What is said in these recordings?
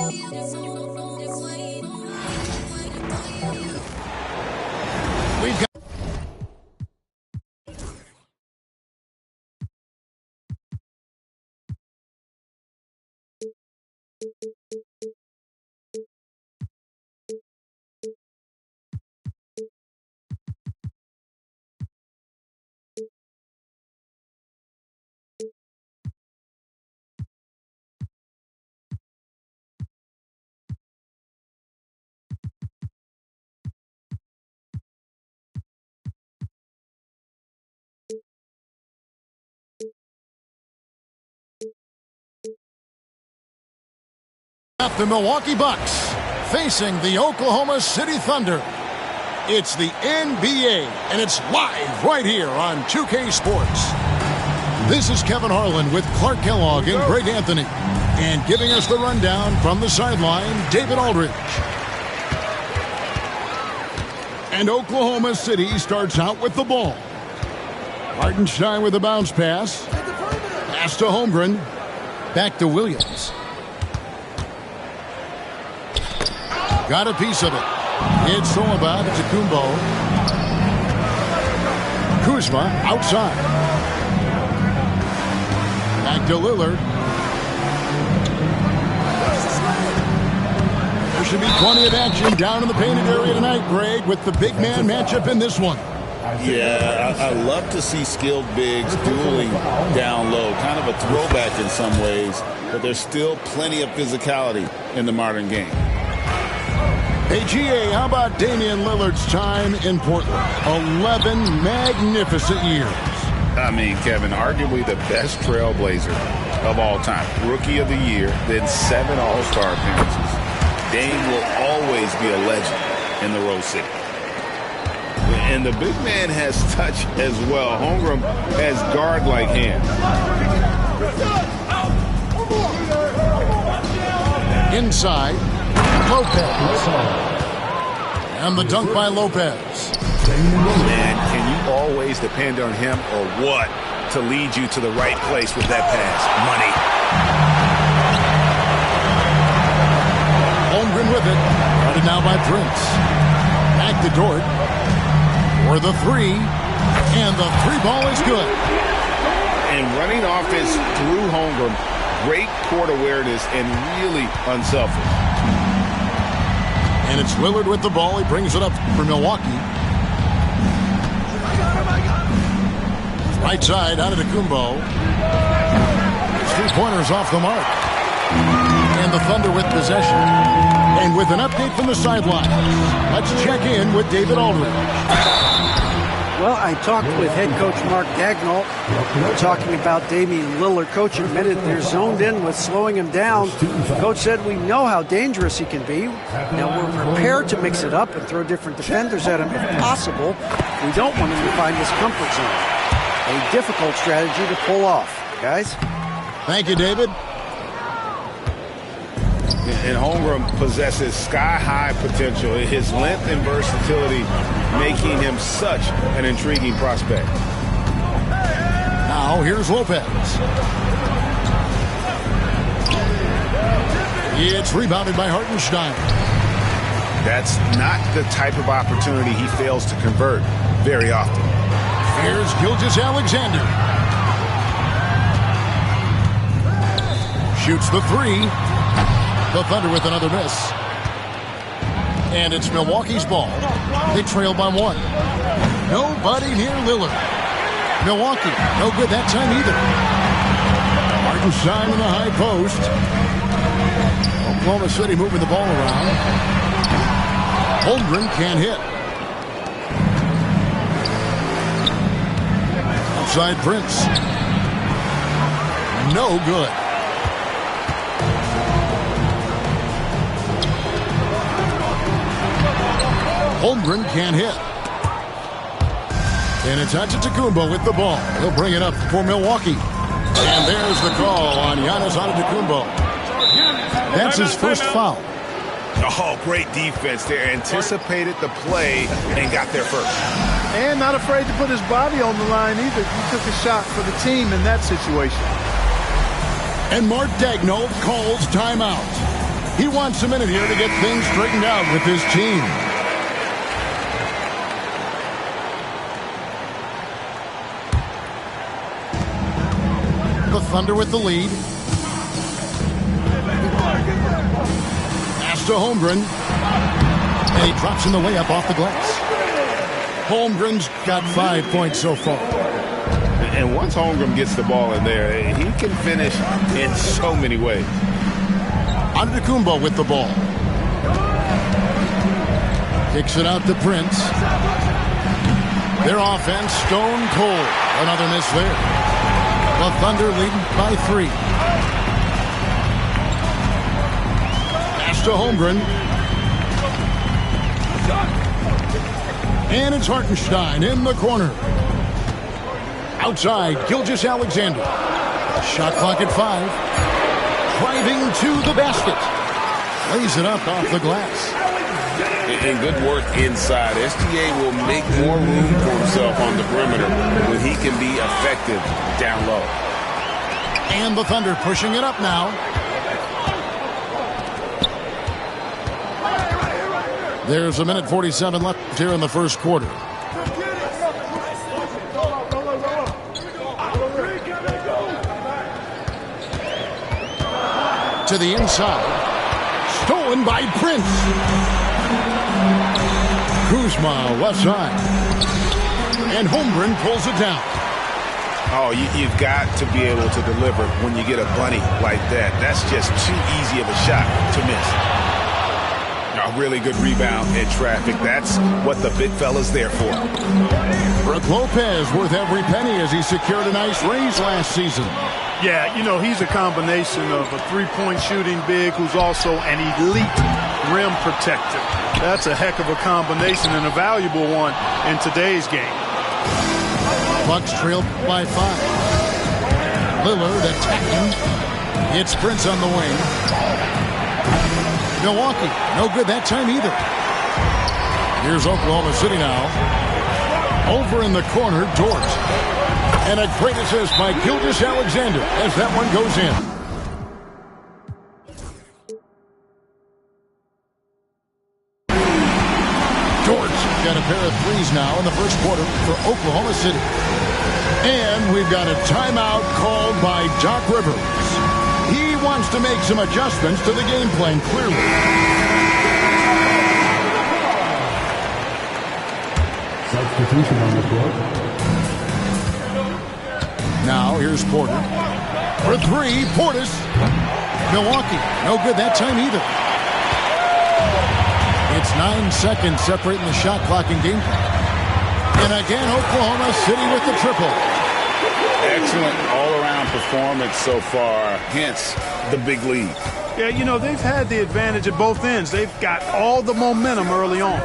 We've got the Milwaukee Bucks facing the Oklahoma City Thunder. It's the NBA, and it's live right here on 2K Sports. This is Kevin Harlan with Clark Kellogg and Greg Anthony. And giving us the rundown from the sideline, David Aldridge. And Oklahoma City starts out with the ball. Hartenstein with a bounce pass. Pass to Holmgren. Back to Williams. Got a piece of it. It's thrown about. It's a Kumbo. Kuzma outside. Back to Lillard. There should be plenty of action down in the painted area tonight, Greg, with the big man matchup in this one. Yeah, I love to see skilled bigs dueling down low. Kind of a throwback in some ways, but there's still plenty of physicality in the modern game. Hey, GA, how about Damian Lillard's time in Portland? 11 magnificent years. I mean, Kevin, arguably the best trailblazer of all time. Rookie of the year, then 7 All-Star appearances. Dame will always be a legend in the Rose City. And the big man has touch as well. Holmgren has guard-like hands. Inside, Lopez. And the dunk by Lopez. Man, can you always depend on him or what to lead you to the right place with that pass? Money. Holmgren with it. Guarded now by Prince. Back to Dort. For the three. And the three ball is good. And running offense through Holmgren. Great court awareness and really unselfish. And it's Lillard with the ball. He brings it up for Milwaukee. Right side out of the Kumbo. 3-pointers off the mark. And the Thunder with possession. And with an update from the sideline, let's check in with David Aldridge. Well, I talked with head coach Mark Dagnall. Talking about Damian Lillard. Coach admitted they're zoned in with slowing him down. Coach said we know how dangerous he can be. Now we're prepared to mix it up and throw different defenders at him if possible. We don't want him to find his comfort zone. A difficult strategy to pull off, guys. Thank you, David. And Holmgren possesses sky-high potential. His length and versatility making him such an intriguing prospect. Now here's Lopez. It's rebounded by Hartenstein. That's not the type of opportunity he fails to convert very often. Here's Gilgeous-Alexander. Shoots the three. The Thunder with another miss. And it's Milwaukee's ball. They trail by 1. Nobody near Lillard. Milwaukee, no good that time either. Hartenstein in the high post. Oklahoma City moving the ball around. Holmgren can't hit. Outside Prince. No good. Holmgren can't hit. And it's Antetokounmpo with the ball. He'll bring it up for Milwaukee. And there's the call on Giannis Antetokounmpo. That's his first foul. Oh, great defense there. Anticipated the play and got there first. And not afraid to put his body on the line either. He took a shot for the team in that situation. And Mark Dagnall calls timeout. He wants a minute here to get things straightened out with his team. The Thunder with the lead. Pass to Holmgren. And he drops in the way up off the glass. Holmgren's got 5 points so far. And once Holmgren gets the ball in there, he can finish in so many ways. Antetokounmpo with the ball. Kicks it out to Prince. Their offense stone cold. Another miss there. The Thunder leading by 3. Pass to Holmgren. And it's Hartenstein in the corner. Outside, Gilgeous-Alexander. Shot clock at 5. Driving to the basket. Lays it up off the glass. And good work inside. SGA will make more room for himself on the perimeter when he can be effective down low. And the Thunder pushing it up now. There's a minute 47 left here in the first quarter. To the inside. Stolen by Prince. Kuzma left side. And Holmgren pulls it down. Oh, you've got to be able to deliver when you get a bunny like that. That's just too easy of a shot to miss. A really good rebound in traffic. That's what the big fella's there for. Brook Lopez worth every penny as he secured a nice raise last season. Yeah, you know, he's a combination of a three-point shooting big who's also an elite rim protector. That's a heck of a combination and a valuable one in today's game. Bucks trailed by 5. Lillard attacking. It's Prince on the wing. Milwaukee, no good that time either. Here's Oklahoma City now. Over in the corner, Dort. And a great assist by Gilgeous-Alexander as that one goes in. Dort's got a pair of threes now in the first quarter for Oklahoma City. And we've got a timeout called by Doc Rivers. He wants to make some adjustments to the game plan, clearly. Substitution on the floor. Now, here's Porter. For 3, Portis. Milwaukee, no good that time either. It's 9 seconds separating the shot clock and game clock. And again, Oklahoma City with the triple. Excellent all-around performance so far, hence the big lead. Yeah, you know, they've had the advantage at both ends. They've got all the momentum early on.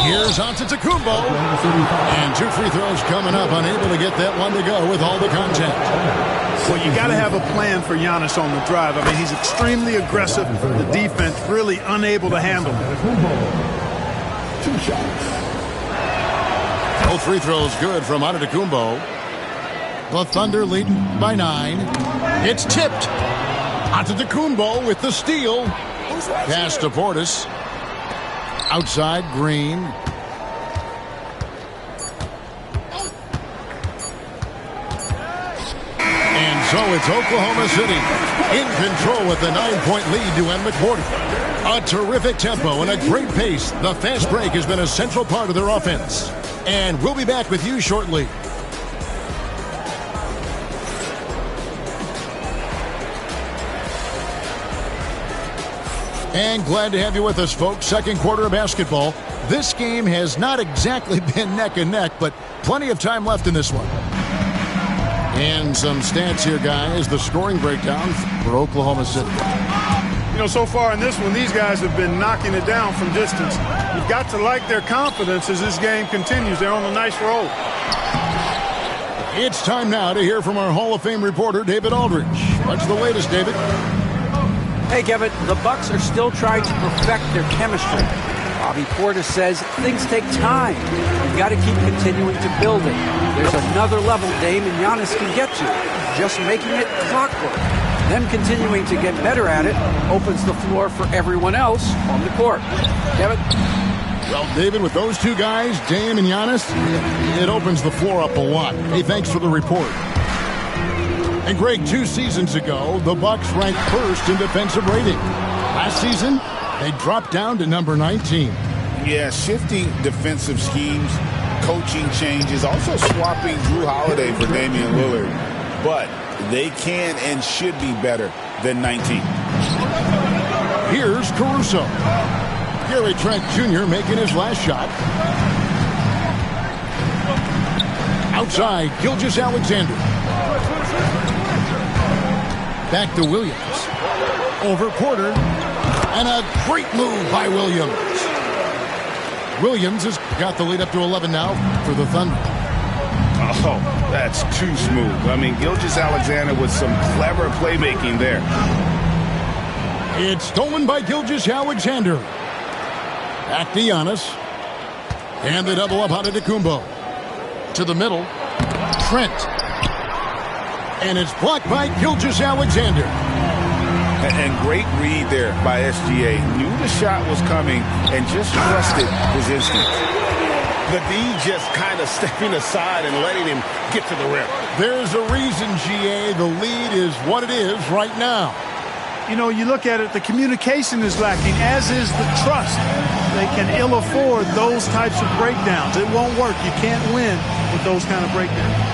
Here's Antetokounmpo. And 2 free throws coming up, unable to get that one to go with all the contact. Well, you got to have a plan for Giannis on the drive. I mean, he's extremely aggressive. The defense really unable to handle him. 2 shots. Both free throws good from Antetokounmpo. The Thunder leading by 9. It's tipped. Antetokounmpo with the steal. Pass to Portis. Outside, Green. And so it's Oklahoma City in control with the 9-point lead to end the quarter. A terrific tempo and a great pace. The fast break has been a central part of their offense. And we'll be back with you shortly. And glad to have you with us, folks. Second quarter of basketball. This game has not exactly been neck and neck, but plenty of time left in this one. And some stats here, guys. The scoring breakdown for Oklahoma City. You know, so far in this one, these guys have been knocking it down from distance. You've got to like their confidence as this game continues. They're on a nice roll. It's time now to hear from our Hall of Fame reporter, David Aldridge. What's the latest, David? Hey, Kevin, the Bucks are still trying to perfect their chemistry. Bobby Portis says things take time. You've got to keep continuing to build it. There's another level Dame and Giannis can get to, just making it clockwork. Them continuing to get better at it opens the floor for everyone else on the court. Kevin? Well, David, with those two guys, Dame and Giannis, it opens the floor up a lot. Hey, thanks for the report. And Greg, 2 seasons ago, the Bucks ranked first in defensive rating. Last season, they dropped down to number 19. Yeah, shifting defensive schemes, coaching changes, also swapping Drew Holiday for Damian Lillard. But they can and should be better than 19. Here's Caruso. Gary Trent Jr. making his last shot. Outside, Gilgeous-Alexander. Back to Williams. Over Porter. And a great move by Williams. Williams has got the lead up to 11 now for the Thunder. Oh, that's too smooth. I mean, Gilgeous-Alexander with some clever playmaking there. It's stolen by Gilgeous-Alexander. Back to Giannis. And the double up out of Antetokounmpo. To the middle. Trent. And it's blocked by Gilgeous-Alexander. And great read there by SGA. Knew the shot was coming and just trusted his instinct. The D just kind of stepping aside and letting him get to the rim. There's a reason, GA, the lead is what it is right now. You know, you look at it, the communication is lacking, as is the trust. They can ill afford those types of breakdowns. It won't work. You can't win with those kind of breakdowns.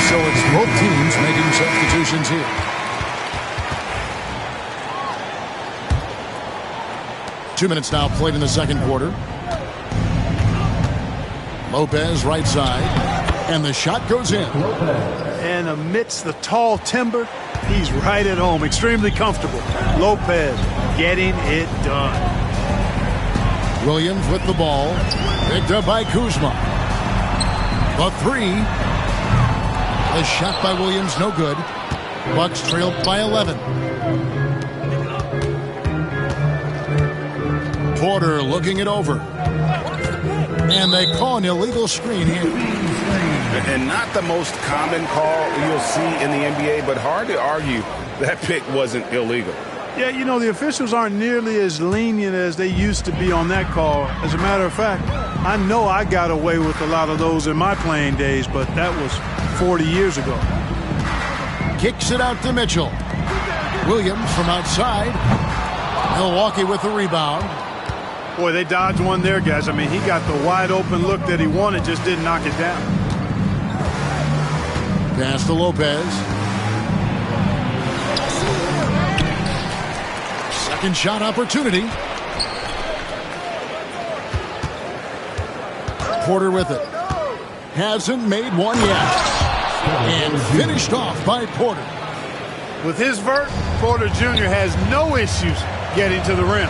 So it's both teams making substitutions here. Two minutes now played in the second quarter. Lopez right side. And the shot goes in. And amidst the tall timber, he's right at home. Extremely comfortable. Lopez getting it done. Williams with the ball. Picked up by Kuzma. The three. The shot by Williams, no good. Bucks trailed by 11. Porter looking it over. And they call an illegal screen here. And not the most common call you'll see in the NBA, but hard to argue that pick wasn't illegal. Yeah, you know, the officials aren't nearly as lenient as they used to be on that call. As a matter of fact, I know I got away with a lot of those in my playing days, but that was 40 years ago. Kicks it out to Mitchell. Williams from outside. Milwaukee with the rebound. Boy, they dodged one there, guys. I mean, he got the wide open look that he wanted, just didn't knock it down. Pass to Lopez. Second shot opportunity. Porter with it. Hasn't made one yet. And finished off by Porter. With his vert, Porter Jr. has no issues getting to the rim.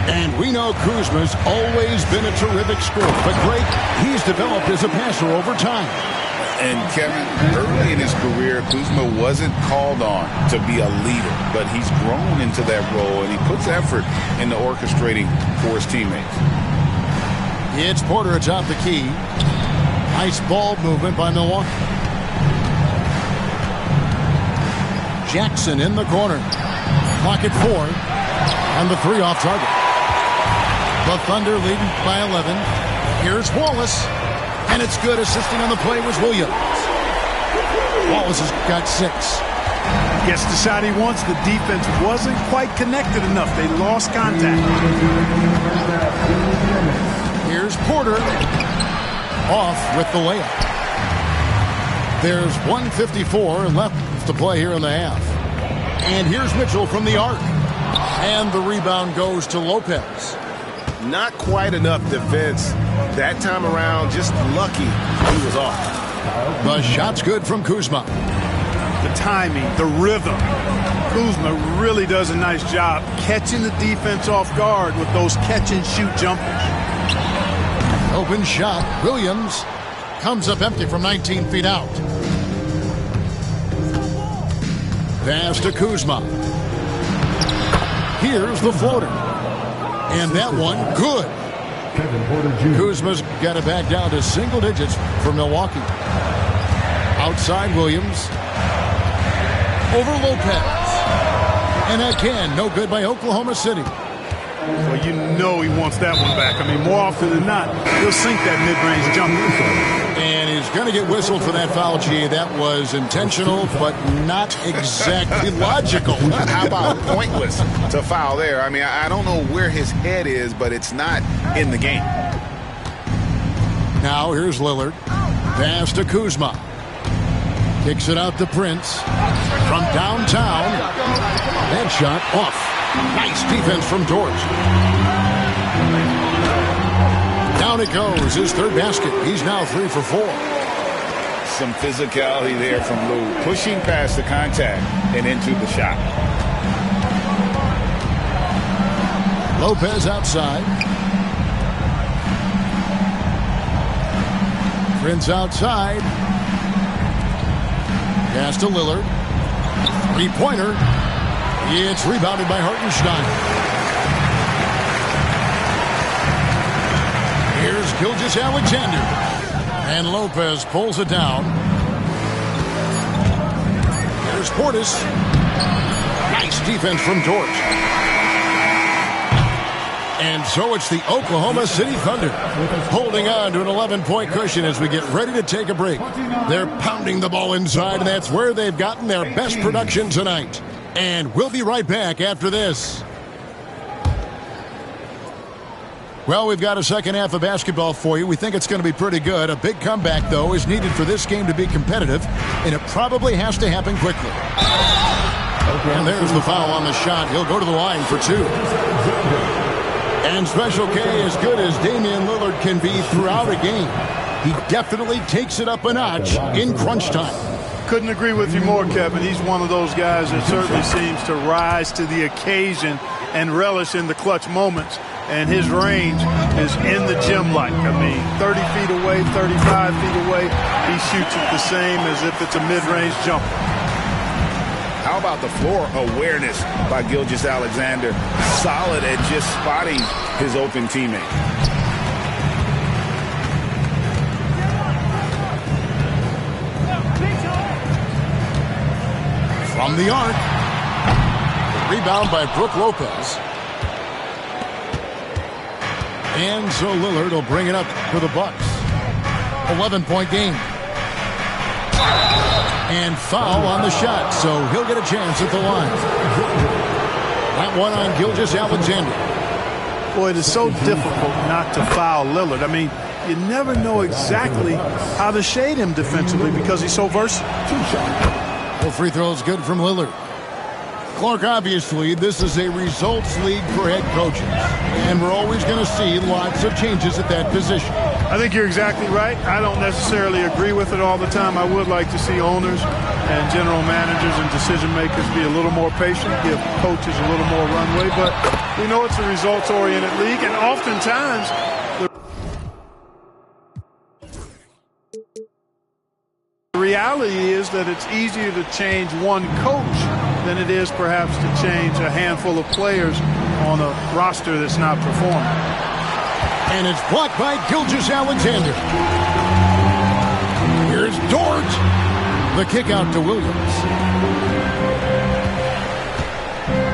And we know Kuzma's always been a terrific scorer. But Greg, he's developed as a passer over time. And Kevin, early in his career, Kuzma wasn't called on to be a leader, but he's grown into that role, and he puts effort into orchestrating for his teammates. It's Porter atop the key. Nice ball movement by Milwaukee. Jackson in the corner. Clock at 4. And the three off target. The Thunder leading by 11. Here's Wallace. And it's good. Assisting on the play was Williams. Wallace has got 6. Gets the shot he wants. The defense wasn't quite connected enough. They lost contact. Here's Porter. Off with the layup. There's 1:54 left to play here in the half. And here's Mitchell from the arc. And the rebound goes to Lopez. Not quite enough defense. That time around, just lucky he was off. The shot's good from Kuzma. The timing, the rhythm. Kuzma really does a nice job catching the defense off guard with those catch-and-shoot jumpers. Open shot. Williams comes up empty from 19 feet out. Pass to Kuzma. Here's the floater. And that one, good. Kuzma's got it back down to single digits for Milwaukee. Outside Williams. Over Lopez. And again, no good by Oklahoma City. Well, you know he wants that one back. I mean, more often than not, he'll sink that mid-range jumper. And he's going to get whistled for that foul, G. That was intentional, but not exactly logical. How about pointless to foul there? I mean, I don't know where his head is, but it's not in the game. Now here's Lillard. Pass to Kuzma. Kicks it out to Prince. From downtown. That shot off. Nice defense from George. Down it goes. His third basket. He's now 3 for 4. Some physicality there from Lou. Pushing past the contact and into the shot. Lopez outside. Prince outside. Pass to Lillard. Three-pointer. It's rebounded by Hartenstein. Here's Gilgeous-Alexander. And Lopez pulls it down. Here's Portis. Nice defense from George. And so it's the Oklahoma City Thunder holding on to an 11-point cushion as we get ready to take a break. They're pounding the ball inside, and that's where they've gotten their best production tonight. And we'll be right back after this. Well, we've got a second half of basketball for you. We think it's going to be pretty good. A big comeback, though, is needed for this game to be competitive, and it probably has to happen quickly. And there's the foul on the shot. He'll go to the line for 2. And Special K, as good as Damian Lillard can be throughout a game, he definitely takes it up a notch in crunch time. Couldn't agree with you more, Kevin. He's one of those guys that certainly seems to rise to the occasion and relish in the clutch moments. And his range is in the gym like. I mean, 30 feet away, 35 feet away, he shoots it the same as if it's a mid-range jumper. How about the floor awareness by Gilgeous-Alexander? Solid at just spotting his open teammate. From the arc. The rebound by Brook Lopez. And so Lillard will bring it up for the Bucks. 11-point game. And foul on the shot, so he'll get a chance at the line. That one on Gilgeous-Alexander. Boy, it is so difficult not to foul Lillard. I mean, you never know exactly how to shade him defensively because he's so versatile. Well, free throw is good from Lillard. Clark, obviously, this is a results league for head coaches, and we're always going to see lots of changes at that position. I think you're exactly right. I don't necessarily agree with it all the time. I would like to see owners and general managers and decision makers be a little more patient, give coaches a little more runway, but we know it's a results-oriented league, and oftentimes the reality is that it's easier to change one coach than it is perhaps to change a handful of players on a roster that's not performing. And it's blocked by Gilgeous-Alexander. Here's Dort. The kick out to Williams.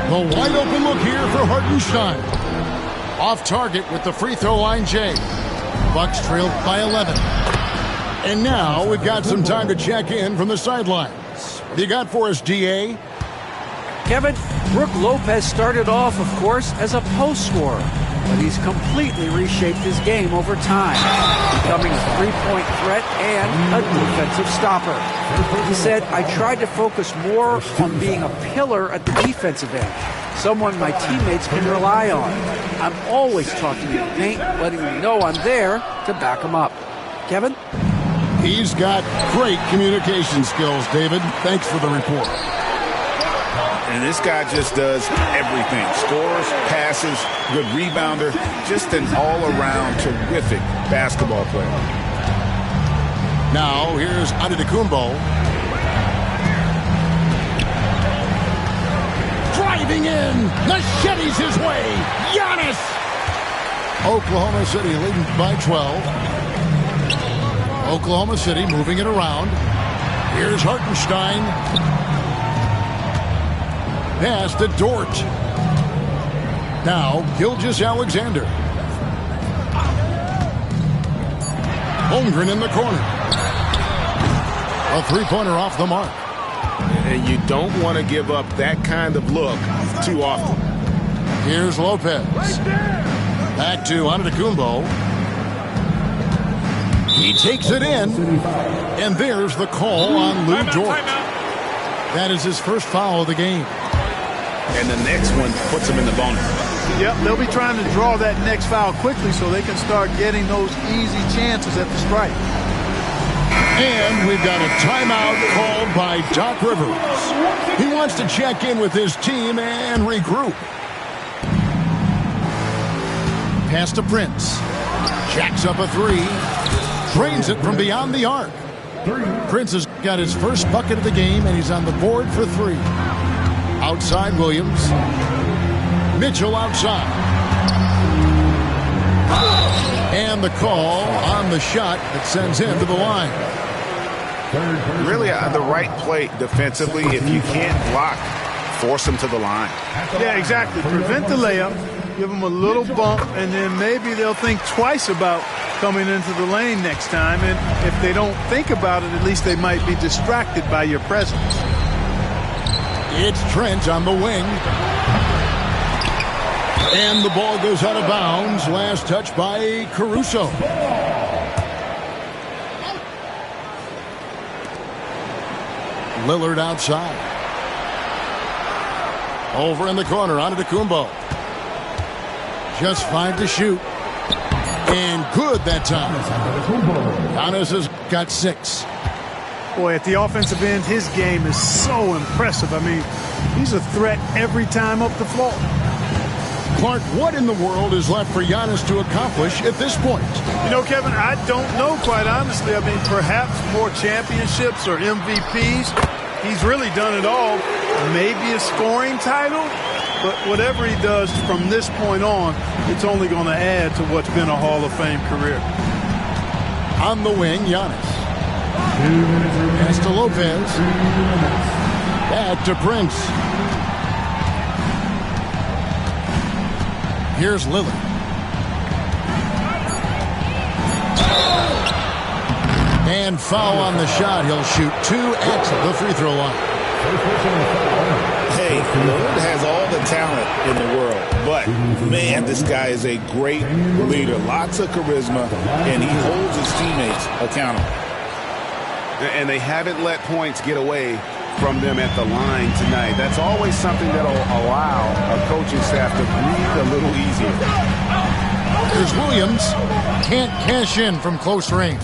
The wide open look here for Hartenstein. Off target with the free throw line, Jay. Bucks trailed by 11. And now we've got some time to check in from the sidelines. What do you got for us, DA? Kevin, Brook Lopez started off, of course, as a post scorer, but he's completely reshaped his game over time, becoming a three-point threat and a defensive stopper. He said, I tried to focus more on being a pillar at the defensive end, someone my teammates can rely on. I'm always talking in the paint, letting them know I'm there to back them up. Kevin? He's got great communication skills, David. Thanks for the report. And this guy just does everything. Scores, passes, good rebounder, just an all-around terrific basketball player. Now here's Antetokounmpo. Driving in. Machetes his way. Giannis. Oklahoma City leading by 12. Oklahoma City moving it around. Here's Hartenstein. Pass to Dort. Now Gilgeous-Alexander. Holmgren in the corner. A three-pointer off the mark. And you don't want to give up that kind of look too often. Here's Lopez. Back to Antetokounmpo. He takes it in. And there's the call on Lou Dort. That is his first foul of the game. And the next one puts him in the bonus. Yep, they'll be trying to draw that next foul quickly so they can start getting those easy chances at the strike. And we've got a timeout called by Doc Rivers. He wants to check in with his team and regroup. Pass to Prince. Jacks up a three. Drains it from beyond the arc. Prince has got his first bucket of the game, and he's on the board for three. Outside Williams. Mitchell outside. And the call on the shot that sends him to the line. Really the right play defensively. If you can't block, force him to the line. Yeah, exactly. Prevent the layup, give them a little bump, and then maybe they'll think twice about coming into the lane next time. And if they don't think about it, at least they might be distracted by your presence. It's Trent on the wing. And the ball goes out of bounds. Last touch by Caruso. Lillard outside. Over in the corner, Antetokounmpo. Just 5 to shoot. And good that time. Giannis has got 6. Boy, at the offensive end, his game is so impressive. I mean, he's a threat every time up the floor. Clark, what in the world is left for Giannis to accomplish at this point? You know, Kevin, I don't know, quite honestly. I mean, perhaps more championships or MVPs. He's really done it all. Maybe a scoring title, but whatever he does from this point on, it's only going to add to what's been a Hall of Fame career. On the wing, Giannis. Pass to Lopez. Back to Prince. Here's Lillard. And foul on the shot. He'll shoot 2 at the free throw line. Hey, Lillard has all the talent in the world, but man, this guy is a great leader. Lots of charisma, and he holds his teammates accountable. And they haven't let points get away from them at the line tonight. That's always something that'll allow a coaching staff to breathe a little easier. Here's Williams. Can't cash in from close range.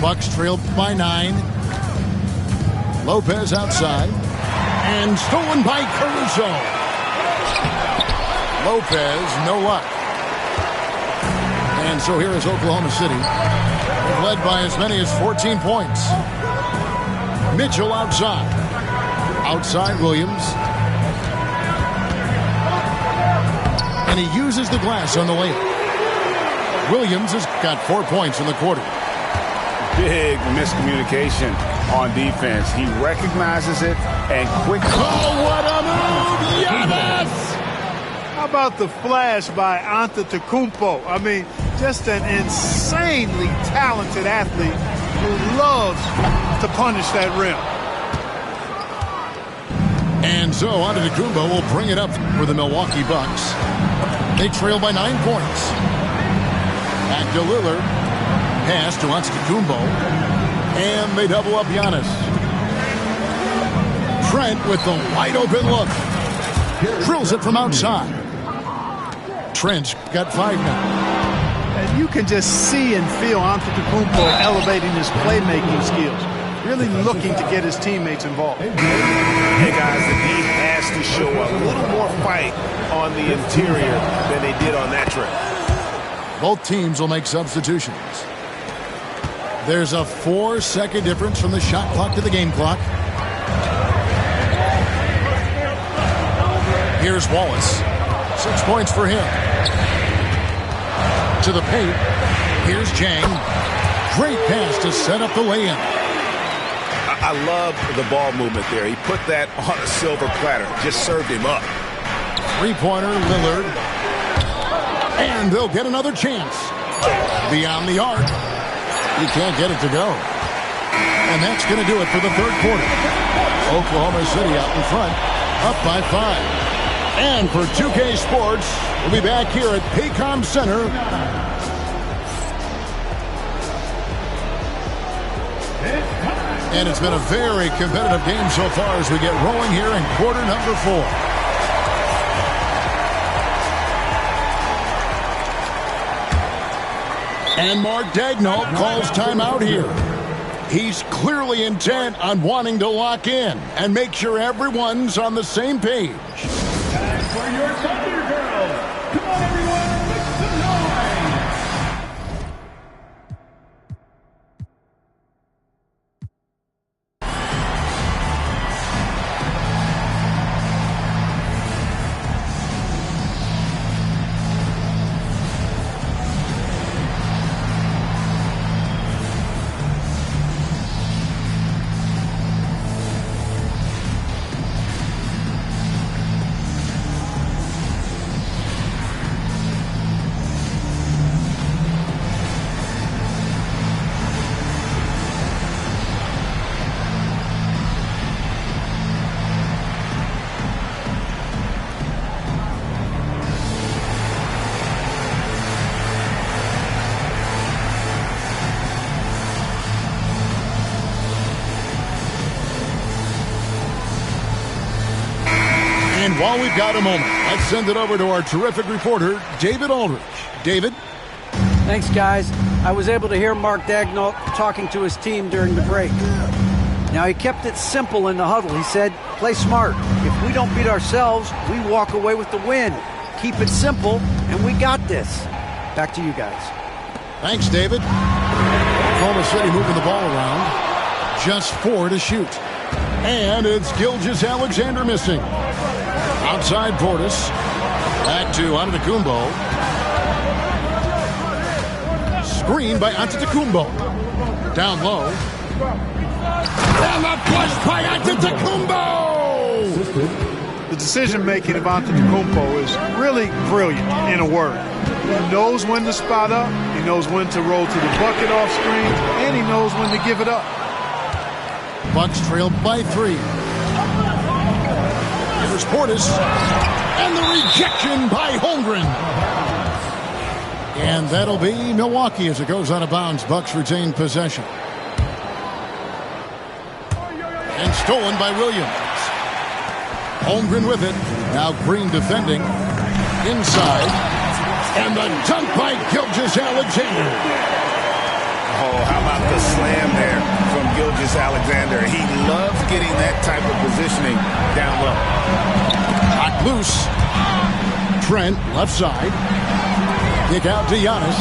Bucks trailed by 9. Lopez outside. And stolen by Caruso. Lopez, no luck. And so here is Oklahoma City. They've led by as many as 14 points. Mitchell outside. Outside Williams. And he uses the glass on the layup. Williams has got 4 points in the quarter. Big miscommunication on defense. He recognizes it and quickly. Oh, what a move! Giannis! How about the flash by Antetokounmpo? I mean, just an insanely talented athlete who loves to punish that rim. And so Antetokounmpo will bring it up for the Milwaukee Bucks. They trail by 9 points. Back to Lillard. Pass to Antetokounmpo. And they double up Giannis. Trent with the wide open look. Drills it from outside. Trent's got 5 now. And you can just see and feel Antetokounmpo elevating his playmaking skills. really looking to get his teammates involved. Hey, guys, the D has to show a little more fight on the interior than they did on that trip. Both teams will make substitutions. There's a 4-second difference from the shot clock to the game clock. Here's Wallace. 6 points for him. To the paint. Here's Jang. Great pass to set up the lay-in. I love the ball movement there. He put that on a silver platter. Just served him up. Three-pointer, Lillard. And they'll get another chance. Beyond the arc. He can't get it to go. And that's going to do it for the third quarter. Oklahoma City out in front, up by 5. And for 2K Sports, we'll be back here at Paycom Center. And it's been a very competitive game so far as we get rolling here in quarter number 4. And Mark Daigneault calls timeout here. He's clearly intent on wanting to lock in and make sure everyone's on the same page. Time for your Thunder Girls. Come on, everyone, make some noise. And while we've got a moment, let's send it over to our terrific reporter, David Aldridge. David? Thanks, guys. I was able to hear Mark Daigneault talking to his team during the break. Now, he kept it simple in the huddle. He said, play smart. If we don't beat ourselves, we walk away with the win. Keep it simple, and we got this. Back to you guys. Thanks, David. Oklahoma City moving the ball around. Just 4 to shoot. And it's Gilgeous-Alexander missing. Outside Portis. Back to Antetokounmpo. Screen by Antetokounmpo. Down low. And the push by Antetokounmpo! The decision-making of Antetokounmpo is really brilliant, in a word. He knows when to spot up, he knows when to roll to the bucket off screen, and he knows when to give it up. Bucks trail by 3. Here's Portis. And the rejection by Holmgren. And that'll be Milwaukee as it goes out of bounds. Bucks retain possession. And stolen by Williams. Holmgren with it. Now Green defending. Inside. And the dunk by Gilgeous-Alexander. Oh, how about the slam there from Gilgeous-Alexander? He loves getting that type of positioning down low. Hot loose. Trent, left side. Kick out to Giannis.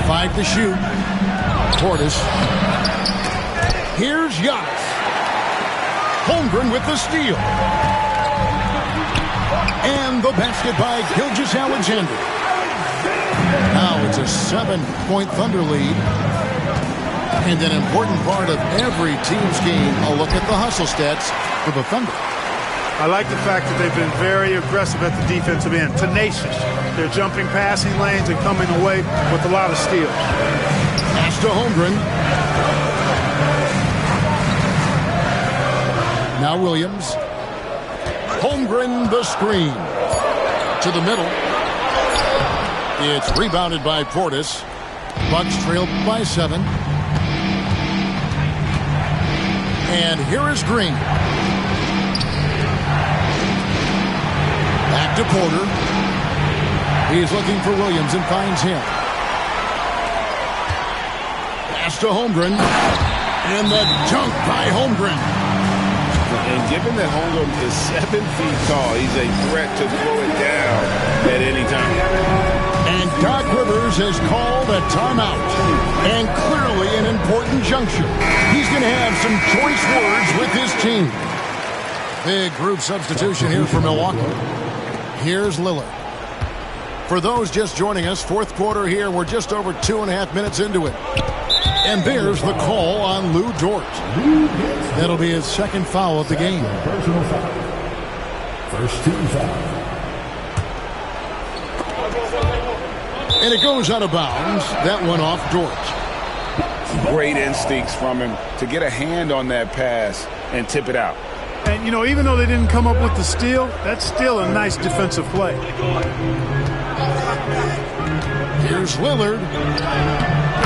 5 to shoot. Portis. Here's Giannis. Holmgren with the steal. And the basket by Gilgeous-Alexander. Now it's a 7-point Thunder lead. And an important part of every team's game, a look at the hustle stats for the Thunder. I like the fact that they've been very aggressive at the defensive end, tenacious. They're jumping passing lanes and coming away with a lot of steals. Pass to Holmgren. Now Williams. Holmgren the screen. To the middle. It's rebounded by Portis. Bucks trail by 7. And here is Green. Back to Porter. He's looking for Williams and finds him. Pass to Holmgren. And the dunk by Holmgren. And given that Holmgren is 7 feet tall, he's a threat to throw it down at any time. And Doc Rivers has called a timeout. And clearly an important juncture. He's going to have some choice words with his team. Big group substitution here for Milwaukee. Here's Lillard. For those just joining us, fourth quarter here. We're just over 2.5 minutes into it. And there's the call on Lou Dort. That'll be his second foul of the game. Personal foul. First team foul. And it goes out of bounds. That one off Dort. Great instincts from him to get a hand on that pass and tip it out. And, you know, even though they didn't come up with the steal, that's still a nice defensive play. Here's Lillard.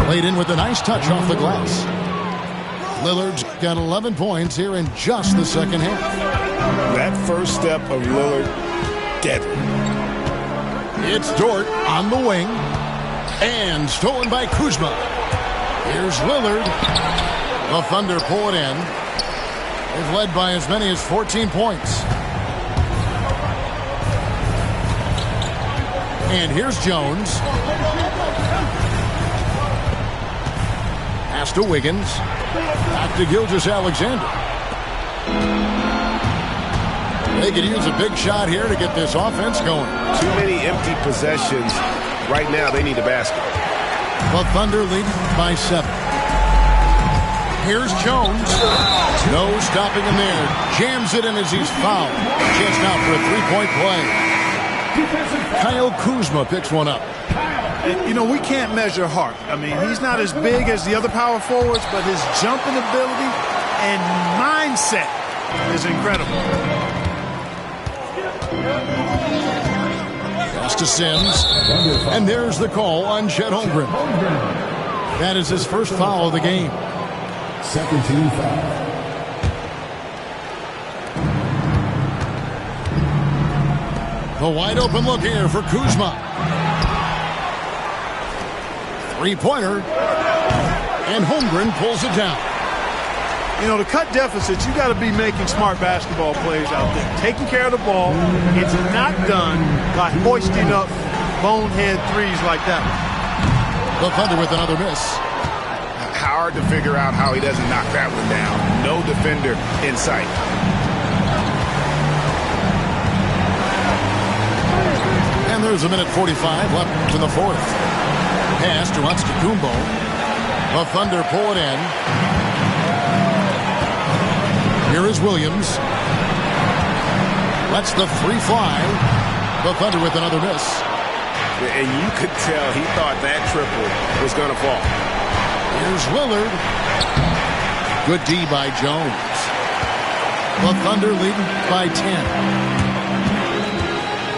Played in with a nice touch off the glass. Lillard's got 11 points here in just the second half. That first step of Lillard, deadly. It's Dort on the wing. And stolen by Kuzma. Here's Lillard. The Thunder pull it in. They've led by as many as 14 points. And here's Jones. Pass to Wiggins. Back to Gilgeous-Alexander. They could use a big shot here to get this offense going. Too many empty possessions. Right now, they need a basket. The Thunder lead by 7. Here's Jones. No stopping him there. Jams it in as he's fouled. Chance now for a three-point play. Kyle Kuzma picks one up. And, you know, we can't measure heart. I mean, he's not as big as the other power forwards, but his jumping ability and mindset is incredible. Pass to Sims. And there's the call on Chet Holmgren. That is his first foul of the game. Second team foul. The wide open look here for Kuzma. Three-pointer. And Holmgren pulls it down. You know, to cut deficits, you got to be making smart basketball plays out there. Taking care of the ball. It's not done by hoisting up bonehead threes like that. The Thunder with another miss. Hard to figure out how he doesn't knock that one down. No defender in sight. And there's a minute 45 left in the fourth. Pass to Antetokounmpo. The Thunder pull it in. Here is Williams. Lets the three fly. The Thunder with another miss. And you could tell he thought that triple was going to fall. Here's Lillard. Good D by Jones. The Thunder leading by 10.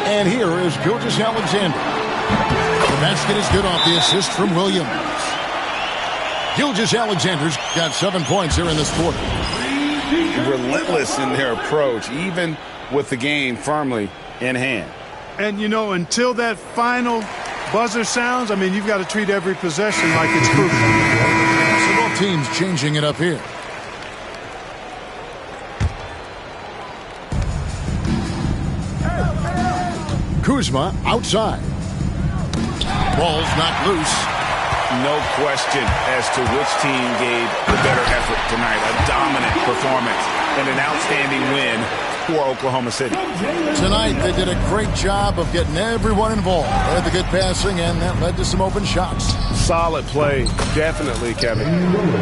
And here is Gilgeous-Alexander. The basket is good off the assist from Williams. Gilgeous-Alexander's got 7 points here in this quarter. Relentless in their approach, even with the game firmly in hand. And, you know, until that final buzzer sounds, I mean, you've got to treat every possession like it's crucial. So both teams changing it up here. Kuzma outside. Ball's not loose. No question as to which team gave the better effort tonight. A dominant performance and an outstanding win for Oklahoma City. Tonight, they did a great job of getting everyone involved. They had the good passing, and that led to some open shots. Solid play, definitely, Kevin.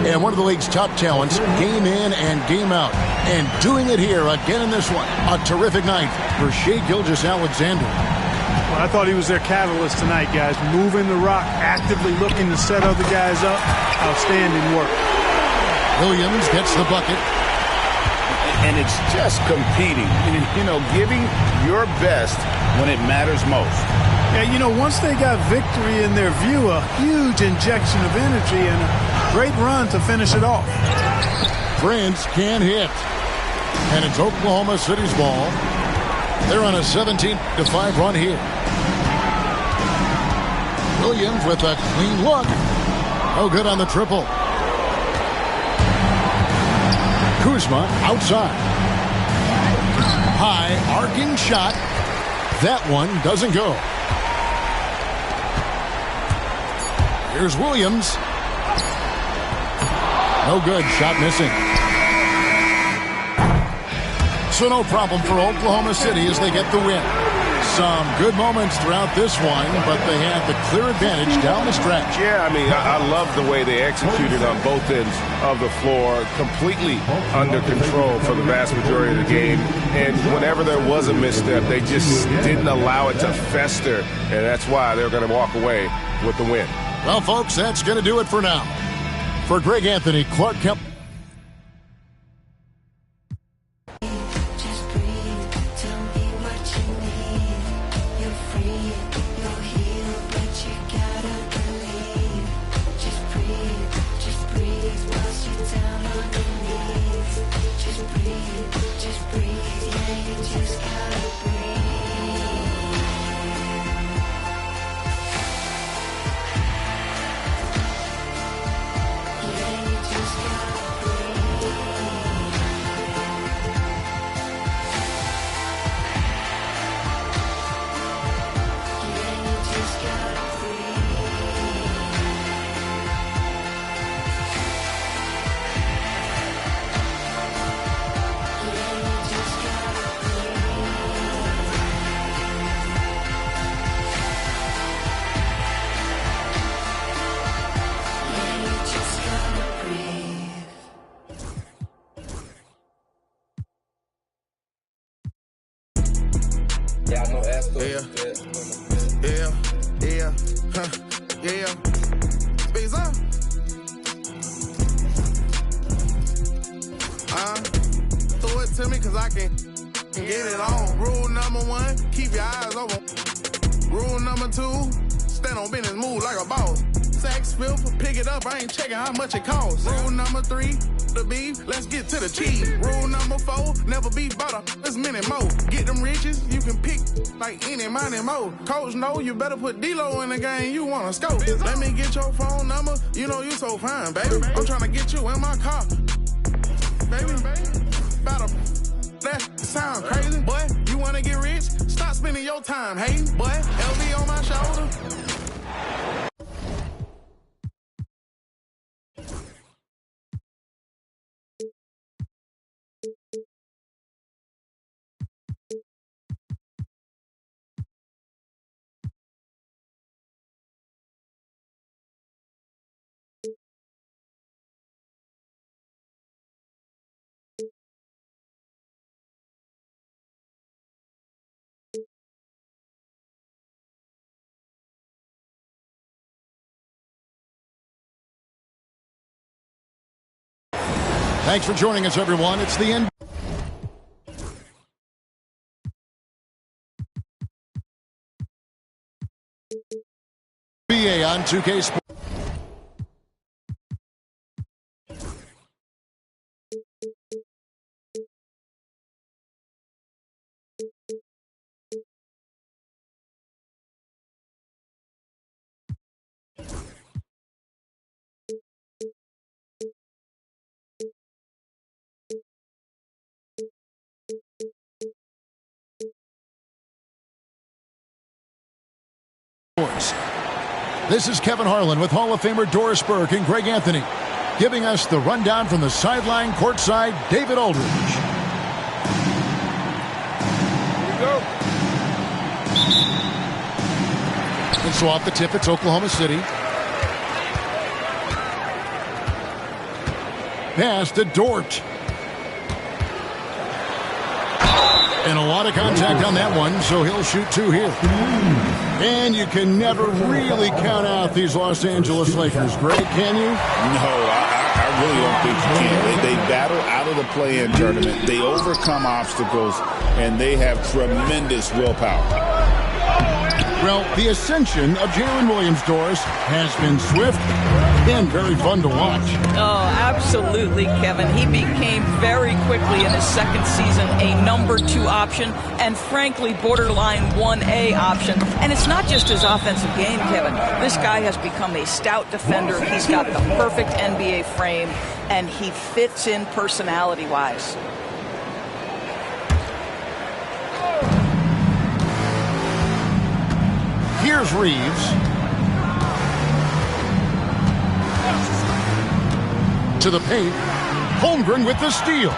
And one of the league's top talents, game in and game out. And doing it here again in this one. A terrific night for Shai Gilgeous-Alexander. Well, I thought he was their catalyst tonight, guys. Moving the rock, actively looking to set other guys up. Outstanding work. Williams gets the bucket. And it's just competing, you know, giving your best when it matters most. Yeah, you know, once they got victory in their view, a huge injection of energy and a great run to finish it off. Prince can't hit. And it's Oklahoma City's ball. They're on a 17-5 run here. Williams with a clean look. No good on the triple. Kuzma outside. High arcing shot. That one doesn't go. Here's Williams. No good. Shot missing. So no problem for Oklahoma City as they get the win. Some good moments throughout this one, but they had the clear advantage down the stretch. Yeah, I mean, I love the way they executed on both ends of the floor, completely under control for the vast majority of the game. And whenever there was a misstep, they just didn't allow it to fester, and that's why they're going to walk away with the win. Well, folks, that's going to do it for now. For Greg Anthony, Clark Kemp. Throw it to me cause I can get it on. Rule number 1, keep your eyes open. Rule number 2, stand on business, move like a boss. Sacks, filth, pick it up, I ain't checking how much it costs. Rule number 3, the beef, let's get to the cheese. Rule number 4, never be butter, there's many more. Get them riches, you can pick like any, money, more. Coach, know you better put D-Lo in the game, you wanna scope. Let me get your phone number, you know you so fine, baby. I'm trying to get you in my car, baby. Better, that sound crazy, boy. You wanna get rich? Stop spending your time, hey, boy. LV on my shoulder. Thanks for joining us, everyone. It's the end. NBA on 2K Sports. This is Kevin Harlan with Hall of Famer Doris Burke and Greg Anthony, giving us the rundown from the sideline courtside, David Aldridge. Here we go. And so off the tip, it's Oklahoma City. Pass to Dort. And a lot of contact on that one, so he'll shoot 2 here. And you can never really count out these Los Angeles Lakers, Greg, can you? No, I really don't think you can. They battle out of the play-in tournament. They overcome obstacles, and they have tremendous willpower. Well, the ascension of Jalen Williams, Doris, has been swift and very fun to watch. Oh, absolutely, Kevin. He became very quickly in his second season a number 2 option and, frankly, borderline 1A option. And it's not just his offensive game, Kevin. This guy has become a stout defender. He's got the perfect NBA frame, and he fits in personality-wise. Here's Reeves. To the paint. Holmgren with the steal.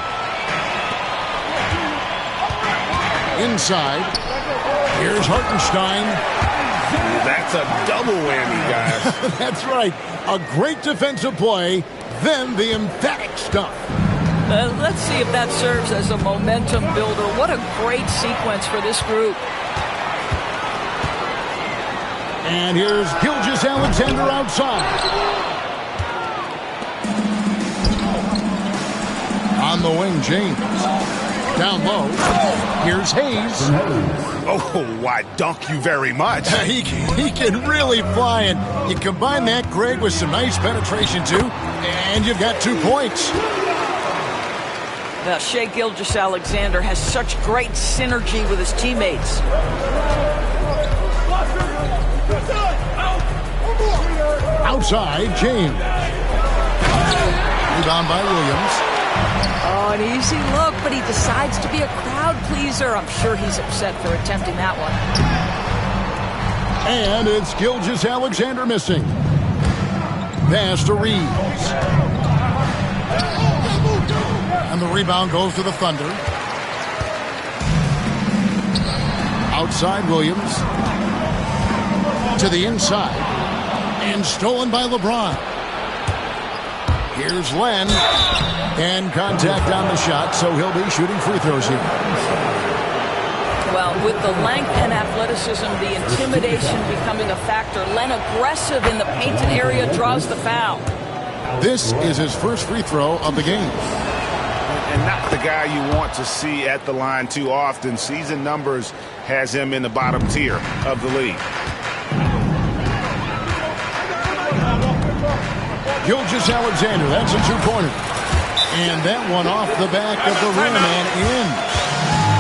Inside. Here's Hartenstein. That's a double whammy, guys. That's right. A great defensive play, then the emphatic stuff. Let's see if that serves as a momentum builder. What a great sequence for this group. And here's Gilgeous-Alexander outside. On the wing, James. Down low. Here's Hayes. Oh, why, dunk you very much. He can really fly, and you combine that, Greg, with some nice penetration, too, and you've got 2 points. Now, Shai Gilgeous-Alexander has such great synergy with his teammates. Outside, James. Rebound by Williams. Oh, an easy look, but he decides to be a crowd pleaser. I'm sure he's upset for attempting that one. And it's Gilgeous-Alexander missing. Pass to Reeves. And the rebound goes to the Thunder. Outside, Williams. To the inside. And stolen by LeBron. Here's Len. And contact on the shot, so he'll be shooting free throws here. Well, with the length and athleticism, the intimidation becoming a factor, Len aggressive in the painted area draws the foul. This is his first free throw of the game. And not the guy you want to see at the line too often. Season numbers has him in the bottom tier of the league. Gilgeous-Alexander, that's a 2-pointer. And that one off the back of the rim and in.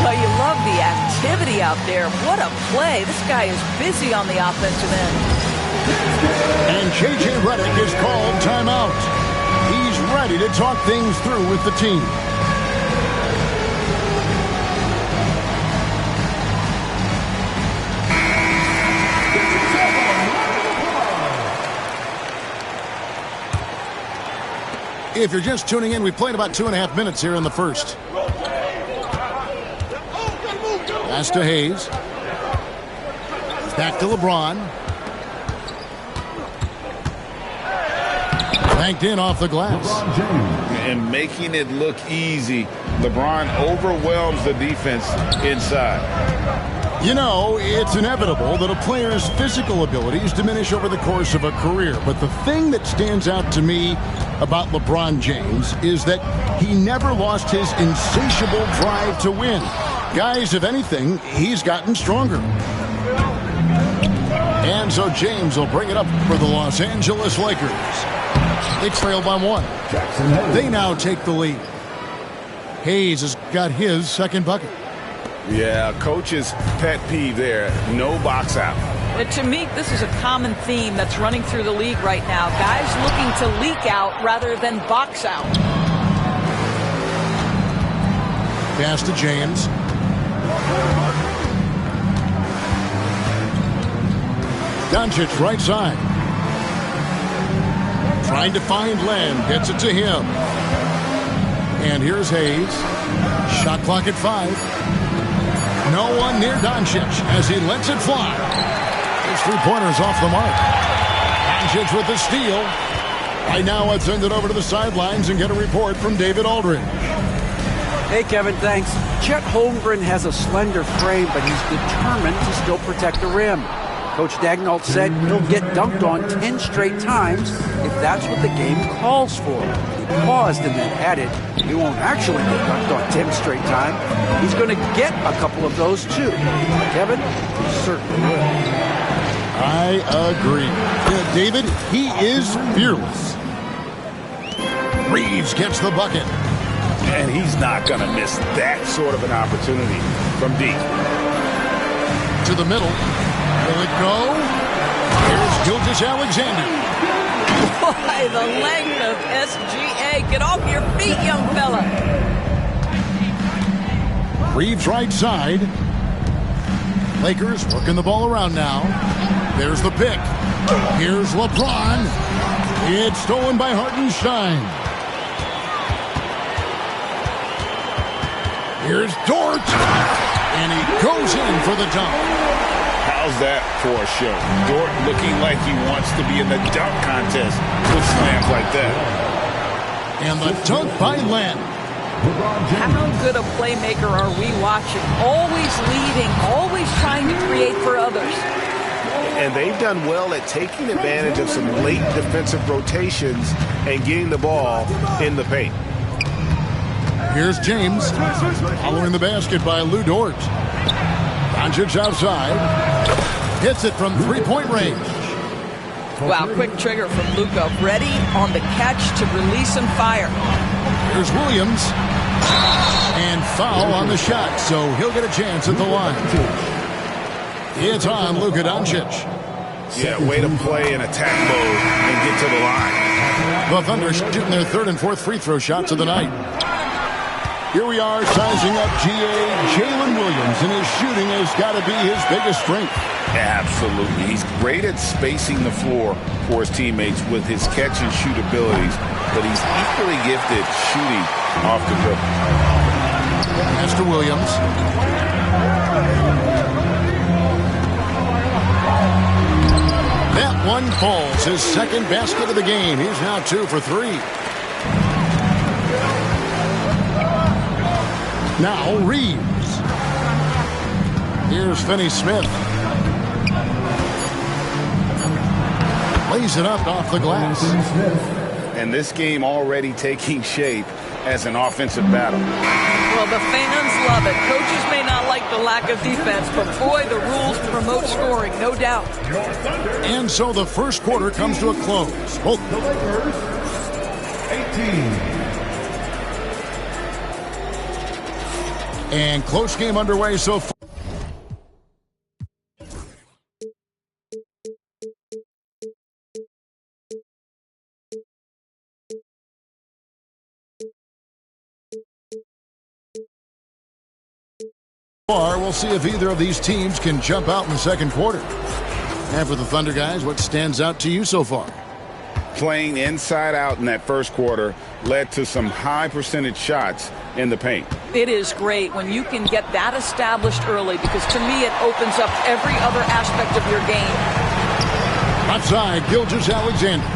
Well, you love the activity out there. What a play. This guy is busy on the offensive end. And J.J. Redick is called timeout. He's ready to talk things through with the team. If you're just tuning in, we played about 2.5 minutes here in the first. Pass to Hayes. Back to LeBron. Banked in off the glass. And making it look easy, LeBron overwhelms the defense inside. You know, it's inevitable that a player's physical abilities diminish over the course of a career. But the thing that stands out to me about LeBron James is that he never lost his insatiable drive to win. Guys, if anything, he's gotten stronger. And so James will bring it up for the Los Angeles Lakers. They trail by 1. They now take the lead. Hayes has got his second bucket. Yeah, coach's pet peeve there. No box out. To me, this is a common theme that's running through the league right now. Guys looking to leak out rather than box out. Pass to James. Doncic right side. Trying to find Len. Gets it to him. And here's Hayes. Shot clock at 5. No one near Doncic as he lets it fly. His 3-pointer's off the mark. Doncic with the steal. Right now, let's send it over to the sidelines and get a report from David Aldridge. Hey, Kevin, thanks. Chet Holmgren has a slender frame, but he's determined to still protect the rim. Coach Daigneault said he'll get dunked on 10 straight times if that's what the game calls for. He paused and then added, he won't actually get dunked on 10 straight times. He's going to get a couple of those too. Kevin, he certainly will. I agree. David, he is fearless. Reeves gets the bucket. And he's not going to miss that sort of an opportunity from deep. To the middle. Will it go? Here's Gilgeous-Alexander. Boy, the length of SGA. Get off your feet, young fella. Reeves right side. Lakers working the ball around now. There's the pick. Here's LeBron. It's stolen by Hartenstein. Here's Dort. And he goes in for the dunk. How's that for a show? Dort looking like he wants to be in the dunk contest with slams like that. And the dunk by Len. How good a playmaker are we watching? Always leading, always trying to create for others. And they've done well at taking advantage of some late defensive rotations and getting the ball in the paint. Here's James. Following the basket by Lou Dort. Doncic outside. Hits it from three-point range. Wow, quick trigger from Luka. Ready on the catch to release and fire. Here's Williams. And foul on the shot, so he'll get a chance at the line. It's on Luka Doncic. Yeah, way to play in attack mode and get to the line. The Thunder shooting their third and fourth free throw shots of the night. Here we are sizing up Jalen Williams, and his shooting has got to be his biggest strength. Absolutely. He's great at spacing the floor for his teammates with his catch and shoot abilities, but he's equally gifted shooting off the dribble. As to Williams. That one falls. His second basket of the game. He's now 2 for 3. Now Reeves. Here's Finney-Smith. Lays it up off the glass. And this game already taking shape as an offensive battle. Well, the fans love it. Coaches may not like the lack of defense, but boy, the rules promote scoring, no doubt. And so the first quarter comes to a close. Both The Lakers, 18. And close game underway so far. We'll see if either of these teams can jump out in the second quarter. And for the Thunder guys, what stands out to you so far? Playing inside out in that first quarter led to some high percentage shots in the paint. It is great when you can get that established early, because to me it opens up every other aspect of your game. Outside, Gilgeous-Alexander.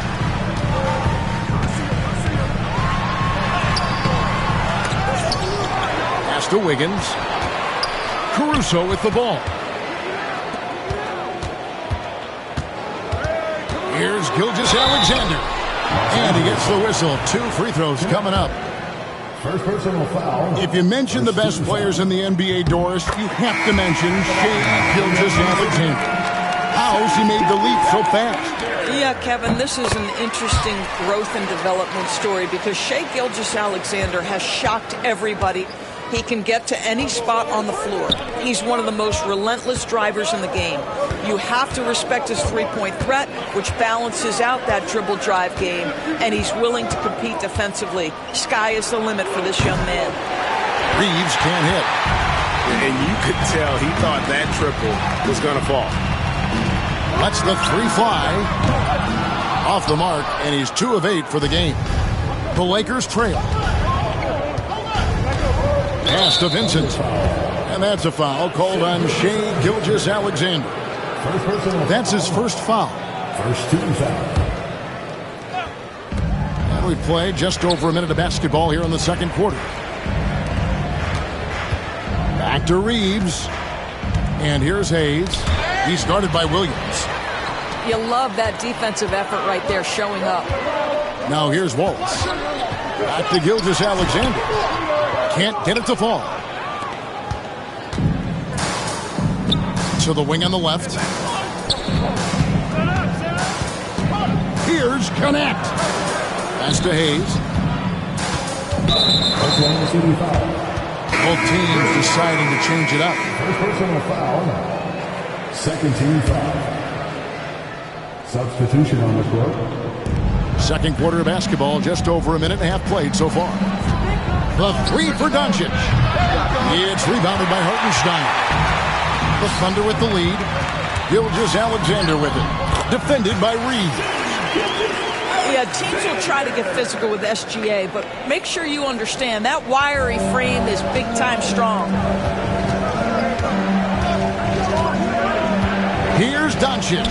Pass to Wiggins. Caruso with the ball. Here's Gilgeous-Alexander. And he gets the whistle. 2 free throws coming up. First personal foul. If you mention the best players in the NBA, Doris, you have to mention Shai Gilgeous-Alexander. How's he made the leap so fast? Yeah, Kevin, this is an interesting growth and development story, because Shai Gilgeous-Alexander has shocked everybody. He can get to any spot on the floor. He's one of the most relentless drivers in the game. You have to respect his three-point threat, which balances out that dribble drive game, and he's willing to compete defensively. Sky is the limit for this young man. Reeves can't hit. And you could tell he thought that triple was going to fall. Lets the three fly. Off the mark, and he's 2 of 8 for the game. The Lakers trail. Pass to Vincent. And that's a foul called on Shai Gilgeous-Alexander. That's his first foul. First team foul. And we play just over a minute of basketball here in the second quarter. Back to Reeves. And here's Hayes. He's guarded by Williams. You love that defensive effort right there showing up. Now here's Wallace. Back to Gilgeous-Alexander. Can't get it to fall. To the wing on the left. threes connect. Pass to Hayes. Both teams deciding to change it up. First personal foul. Second team foul. Substitution on the court. Second quarter of basketball, just over a minute and a half played so far. The three for Doncic. It's rebounded by Hartenstein. The Thunder with the lead. Gilgeous-Alexander with it. Defended by Reed. Yeah, teams will try to get physical with SGA, but make sure you understand that wiry frame is big-time strong. Here's Doncic.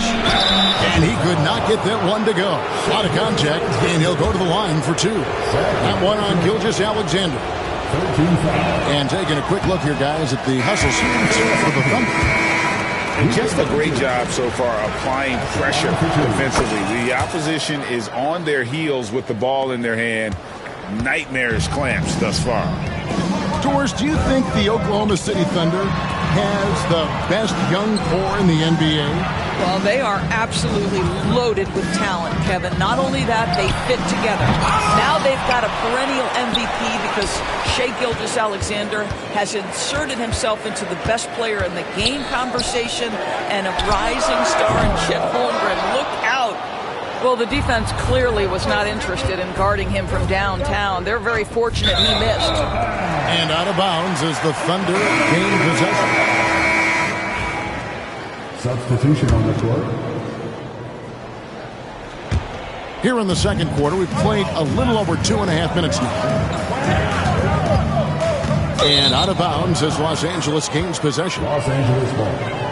And he could not get that one to go. A lot of contact, and he'll go to the line for two. That one on Gilgeous-Alexander. And taking a quick look here, guys, at the hustle for the Thunder. Just a great job so far applying pressure defensively. The opposition is on their heels with the ball in their hand. Nightmarish clamps thus far. Doris, do you think the Oklahoma City Thunder has the best young core in the NBA? Well, they are absolutely loaded with talent, Kevin. Not only that, they fit together. Now they've got a perennial MVP because Shai Gilgeous-Alexander has inserted himself into the best player in the game conversation and a rising star in Chet Holmgren. Look out. Well, the defense clearly was not interested in guarding him from downtown. They're very fortunate he missed. And out of bounds as the Thunder gain possession. Substitution on the court. Here in the second quarter, we've played a little over 2.5 minutes now. And out of bounds as Los Angeles gains possession. Los Angeles ball.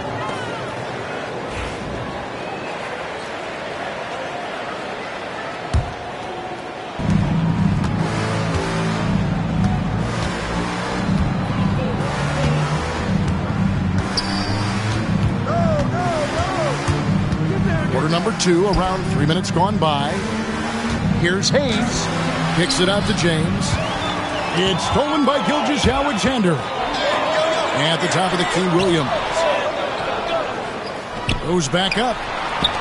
Number 2, around 3 minutes gone by. Here's Hayes. Kicks it out to James. It's stolen by Gilgeous-Alexander. At the top of the key, Williams. Goes back up.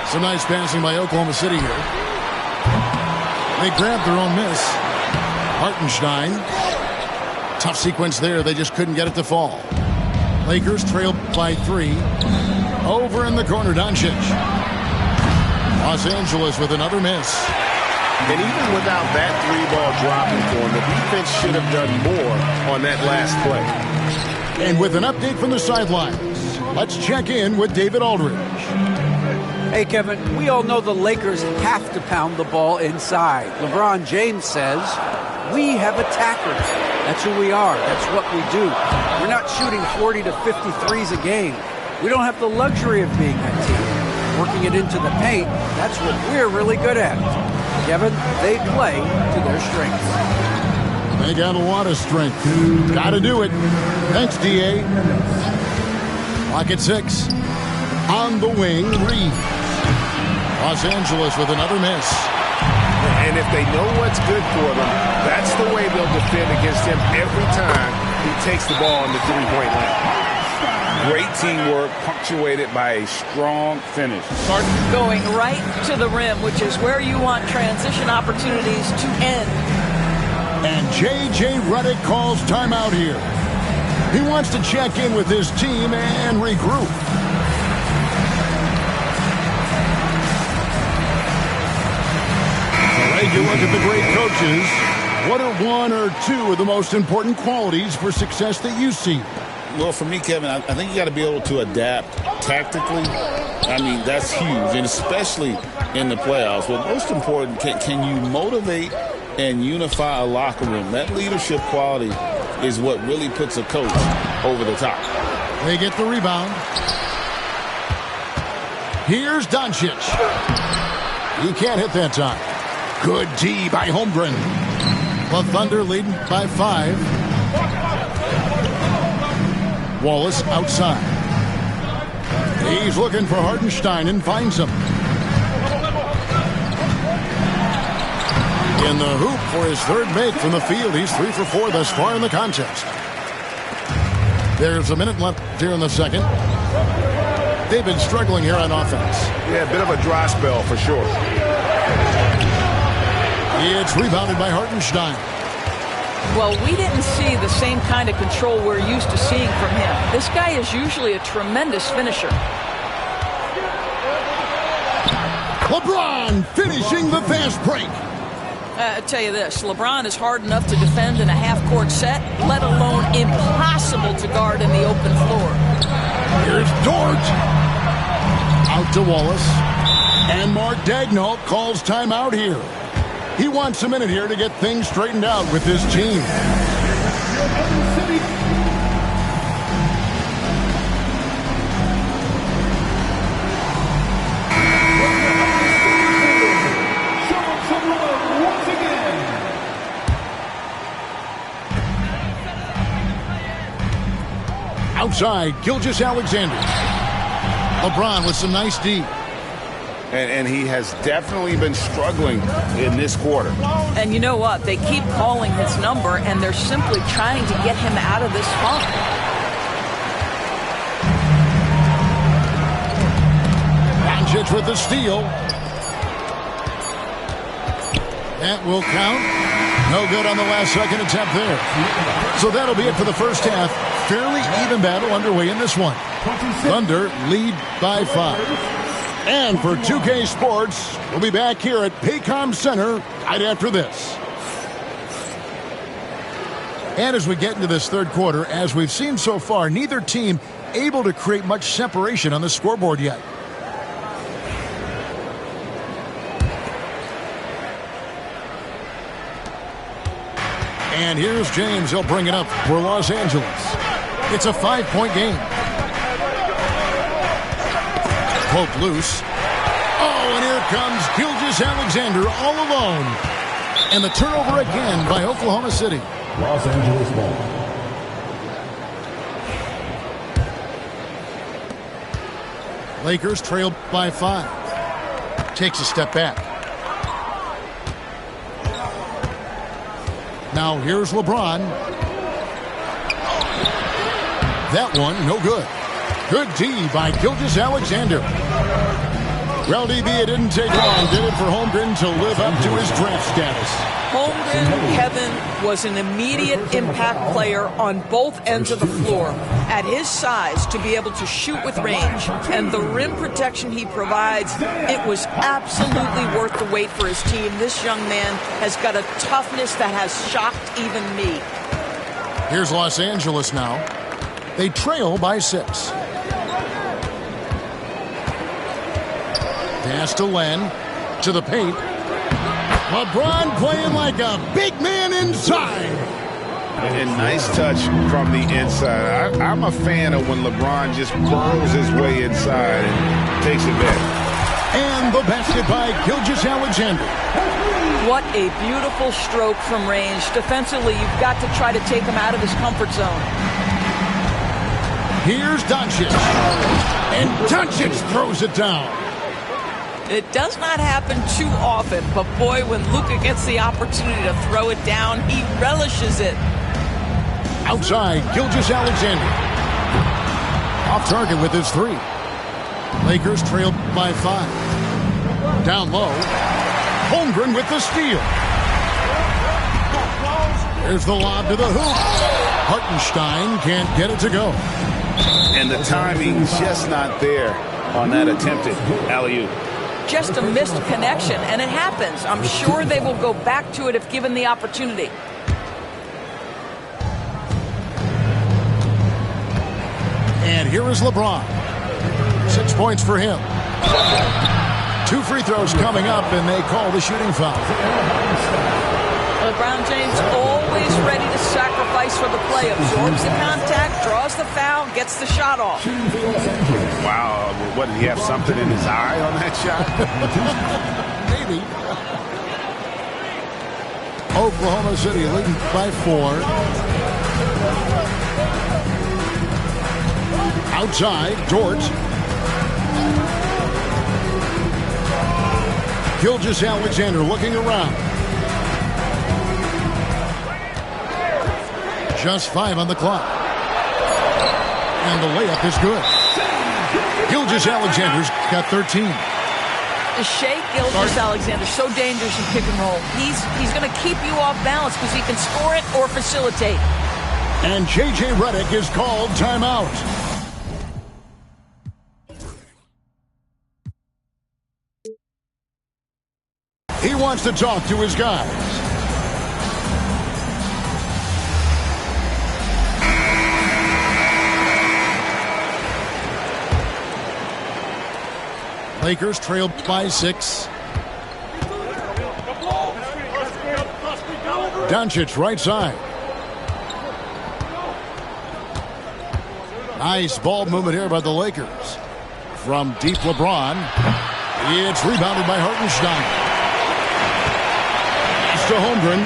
Some nice passing by Oklahoma City here. They grabbed their own miss. Hartenstein. Tough sequence there. They just couldn't get it to fall. Lakers trailed by 3. Over in the corner, Doncic. Los Angeles with another miss. And even without that three-ball dropping for him, the defense should have done more on that last play. And with an update from the sidelines, let's check in with David Aldridge. Hey, Kevin, we all know the Lakers have to pound the ball inside. LeBron James says, we have attackers. That's who we are. That's what we do. We're not shooting 40 to 50 threes a game. We don't have the luxury of being that team. Working it into the paint, that's what we're really good at. Kevin, they play to their strengths. They got a lot of strength. Got to do it. Thanks, D.A. Clock at 6. On the wing, Reed. Los Angeles with another miss. And if they know what's good for them, that's the way they'll defend against him every time he takes the ball on the three-point line. Great teamwork punctuated by a strong finish. Going right to the rim, which is where you want transition opportunities to end. And J.J. Redick calls timeout here. He wants to check in with his team and regroup. Take a look at the great coaches. What are 1 or 2 of the most important qualities for success that you see? Well, for me, Kevin, I think you got to be able to adapt tactically. I mean, that's huge, and especially in the playoffs. But most important, can you motivate and unify a locker room? That leadership quality is what really puts a coach over the top. They get the rebound. Here's Doncic. He can't hit that time. Good D by Holmgren. The Thunder leading by 5. Wallace outside. He's looking for Hartenstein and finds him. In the hoop for his third make from the field. He's 3 for 4 thus far in the contest. There's a minute left here in the second. They've been struggling here on offense. Yeah, a bit of a dry spell for sure. It's rebounded by Hartenstein. Well, we didn't see the same kind of control we're used to seeing from him. This guy is usually a tremendous finisher. LeBron finishing the fast break. I tell you this, LeBron is hard enough to defend in a half-court set, let alone impossible to guard in the open floor. Here's Dort. Out to Wallace. And Mark Daigneault calls timeout here. He wants a minute here to get things straightened out with his team. Outside, Gilgeous-Alexander. LeBron with some nice D. And he has definitely been struggling in this quarter. And you know what? They keep calling his number, and they're simply trying to get him out of this funk. Doncic with the steal. That will count. No good on the last second attempt there. So that'll be it for the first half. Fairly even battle underway in this one. Thunder lead by 5. And for 2K Sports, we'll be back here at Paycom Center right after this. And as we get into this third quarter, as we've seen so far, neither team able to create much separation on the scoreboard yet. And here's James. He'll bring it up for Los Angeles. It's a 5-point game. Poke loose. Oh, and here comes Gilgeous-Alexander all alone. And the turnover again by Oklahoma City. Los Angeles ball. Lakers trailed by 5. Takes a step back. Now here's LeBron. That one, no good. Good D by Gilgeous-Alexander. Well, DB, it didn't take long, did it, for Holmgren to live up to his draft status? Holmgren, Kevin, was an immediate impact player on both ends of the floor. At his size, to be able to shoot with range and the rim protection he provides, it was absolutely worth the wait for his team. This young man has got a toughness that has shocked even me. Here's Los Angeles now. They trail by 6. Pass to Len, to the paint. LeBron playing like a big man inside. And nice touch from the inside. I'm a fan of when LeBron just burrows his way inside and takes advantage. And the basket by Gilgeous-Alexander. What a beautiful stroke from range. Defensively, you've got to try to take him out of his comfort zone. Here's Doncic. And Doncic throws it down. It does not happen too often, but boy, when Luka gets the opportunity to throw it down, he relishes it. Outside, Gilgeous-Alexander. Off target with his 3. Lakers trailed by 5. Down low. Holmgren with the steal. There's the lob to the hoop. Hartenstein can't get it to go. And the timing's just not there on that attempted alley-oop. Just a missed connection, and it happens. I'm sure they will go back to it if given the opportunity. And here is LeBron. 6 points for him. 2 free throws coming up, and they call the shooting foul. LeBron James always ready to sacrifice for the play. Absorbs the contact, draws the foul, gets the shot off. Wow, what, did he have something in his eye on that shot? Maybe. Oklahoma City leading by 4. Outside, Dort. Gilgeous-Alexander looking around. Just 5 on the clock. And the layup is good. Gilgeous-Alexander's got 13. Shea Gilgeous-Alexander, so dangerous in pick and roll. He's going to keep you off balance because he can score it or facilitate. And J.J. Redick is called timeout. He wants to talk to his guys. Lakers trailed by 6. Doncic right side. Nice ball movement here by the Lakers. From deep LeBron. It's rebounded by Hartenstein. It's to Holmgren.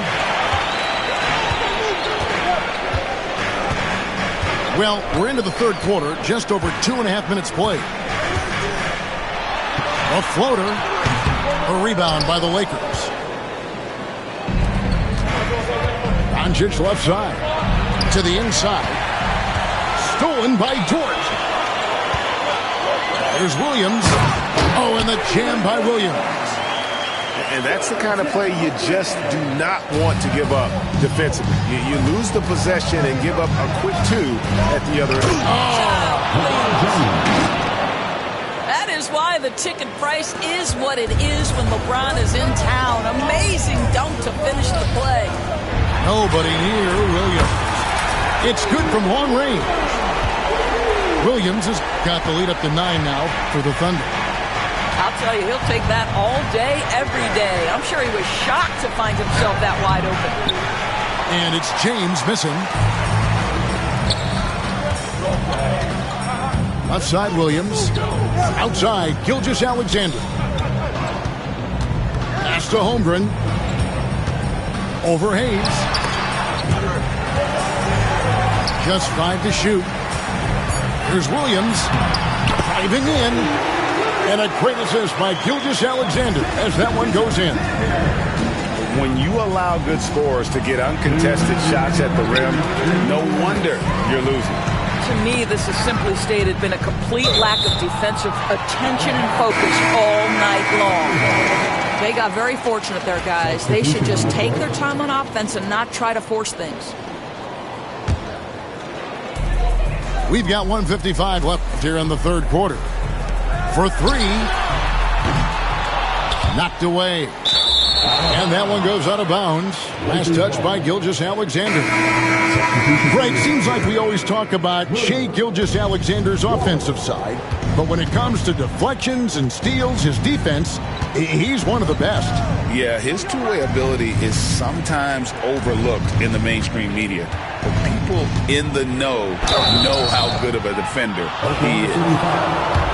Well, we're into the third quarter. Just over 2.5 minutes played. A floater. A rebound by the Lakers. Doncic left side. To the inside. Stolen by Dort. There's Williams. Oh, and the jam by Williams. And that's the kind of play you just do not want to give up defensively. You lose the possession and give up a quick 2 at the other end. That is why the ticket price is what it is when LeBron is in town. Amazing dunk to finish the play. Nobody near Williams. It's good from long range. Williams has got the lead up to 9 now for the Thunder. I'll tell you, he'll take that all day, every day. I'm sure he was shocked to find himself that wide open. And it's James missing. Left side, Williams. Outside, Gilgeous-Alexander. Pass to Holmgren. Over Hayes. Just 5 to shoot. Here's Williams. Driving in. And a great assist by Gilgeous-Alexander as that one goes in. When you allow good scorers to get uncontested shots at the rim, no wonder you're losing. To me, this has simply stated been a complete lack of defensive attention and focus all night long. They got very fortunate there, guys. They should just take their time on offense and not try to force things. We've got 1:55 left here in the third quarter. For 3. Knocked away. And that one goes out of bounds. Last touch by Gilgeous-Alexander. Greg, seems like we always talk about Shea Gilgeous-Alexander's offensive side. But when it comes to deflections and steals, his defense, he's one of the best. Yeah, his two-way ability is sometimes overlooked in the mainstream media. But people in the know how good of a defender he is.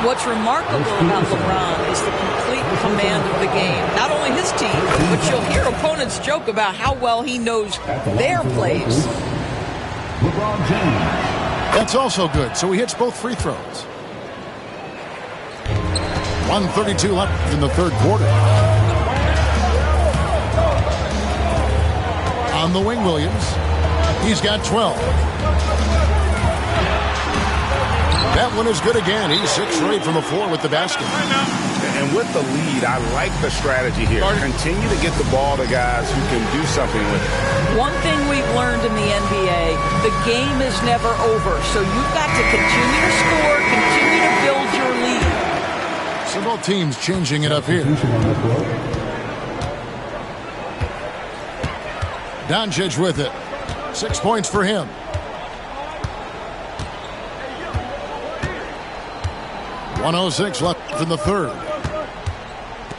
What's remarkable about LeBron is the complete command of the game. Not only his team, but you'll hear opponents joke about how well he knows their plays. That's also good. So he hits both free throws. 1:32 left in the third quarter. On the wing, Williams. He's got 12. That one is good again. He's 6 for 8 from the floor with the basket. And with the lead, I like the strategy here. Continue to get the ball to guys who can do something with it. One thing we've learned in the NBA, the game is never over. So you've got to continue to score, continue to build your lead. Several teams changing it up here. Doncic with it. 6 points for him. .106 left in the third.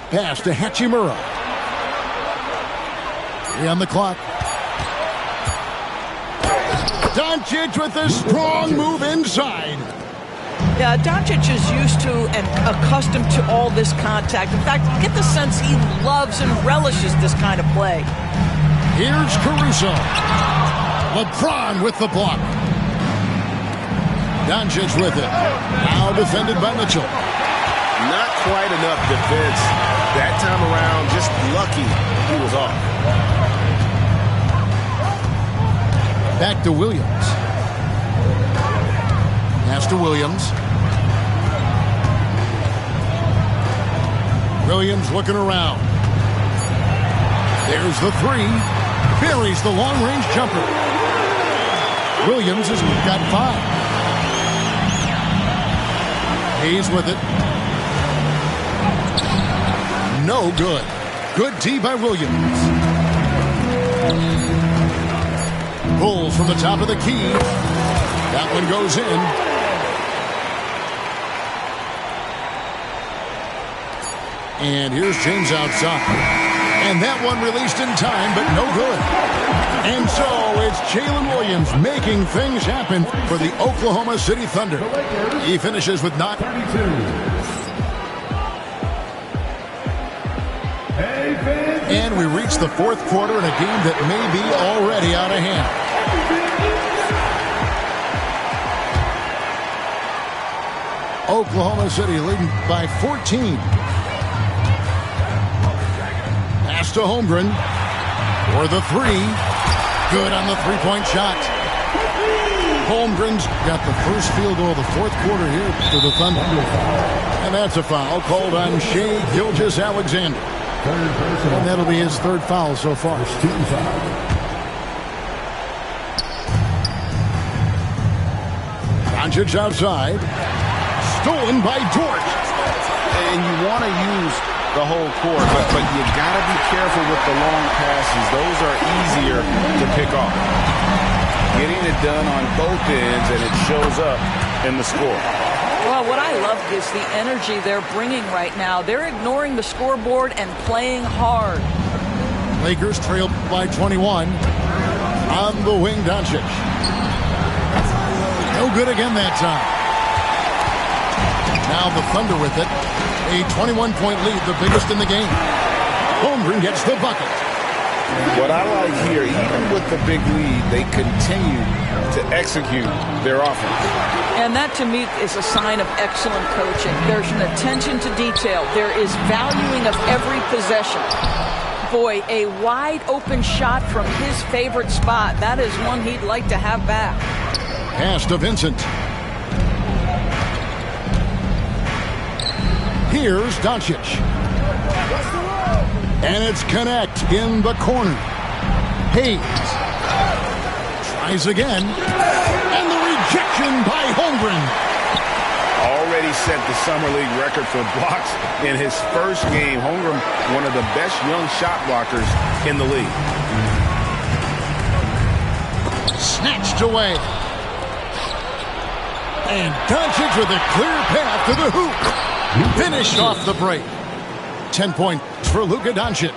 Pass to Hachimura. 3 on the clock. Doncic with a strong move inside. Yeah, Doncic is used to and accustomed to all this contact. In fact, you get the sense he loves and relishes this kind of play. Here's Caruso. LeBron with the block. Doncic with it. Now defended by Mitchell. Not quite enough defense that time around. Just lucky he was off. Back to Williams. Pass to Williams. Williams looking around. There's the three. Buries the long-range jumper. Williams has got 5. Hayes with it. No good. Good D by Williams. Pulls from the top of the key. That one goes in. And here's James outside. And that one released in time, but no good. And so it's Jalen Williams making things happen for the Oklahoma City Thunder. He finishes with 9. And we reach the fourth quarter in a game that may be already out of hand. Oklahoma City leading by 14. Pass to Holmgren for the three. Good on the three-point shot. Holmgren's got the first field goal of the fourth quarter here for the Thunder. And that's a foul called on Shai Gilgeous-Alexander. And that'll be his third foul so far. Doncic outside. Stolen by Dort. And you want to use the whole court, but you got to be careful with the long passes. Those are easier to pick off. Getting it done on both ends, and it shows up in the score. Well, what I love is the energy they're bringing right now. They're ignoring the scoreboard and playing hard. Lakers trail by 21. On the wing, Doncic. No good again that time. Now the Thunder with it. A 21-point lead, the biggest in the game. Holmgren gets the bucket. What I like here, even with the big lead, they continue to execute their offense. And that, to me, is a sign of excellent coaching. There's an attention to detail. There is valuing of every possession. Boy, a wide-open shot from his favorite spot. That is one he'd like to have back. Pass to Vincent. Here's Doncic. And it's Connect in the corner. Hayes tries again. And the rejection by Holmgren. Already set the Summer League record for blocks in his first game. Holmgren, one of the best young shot blockers in the league. Snatched away. And Doncic with a clear path to the hoop. Finished off the break. 10 points for Luka Doncic.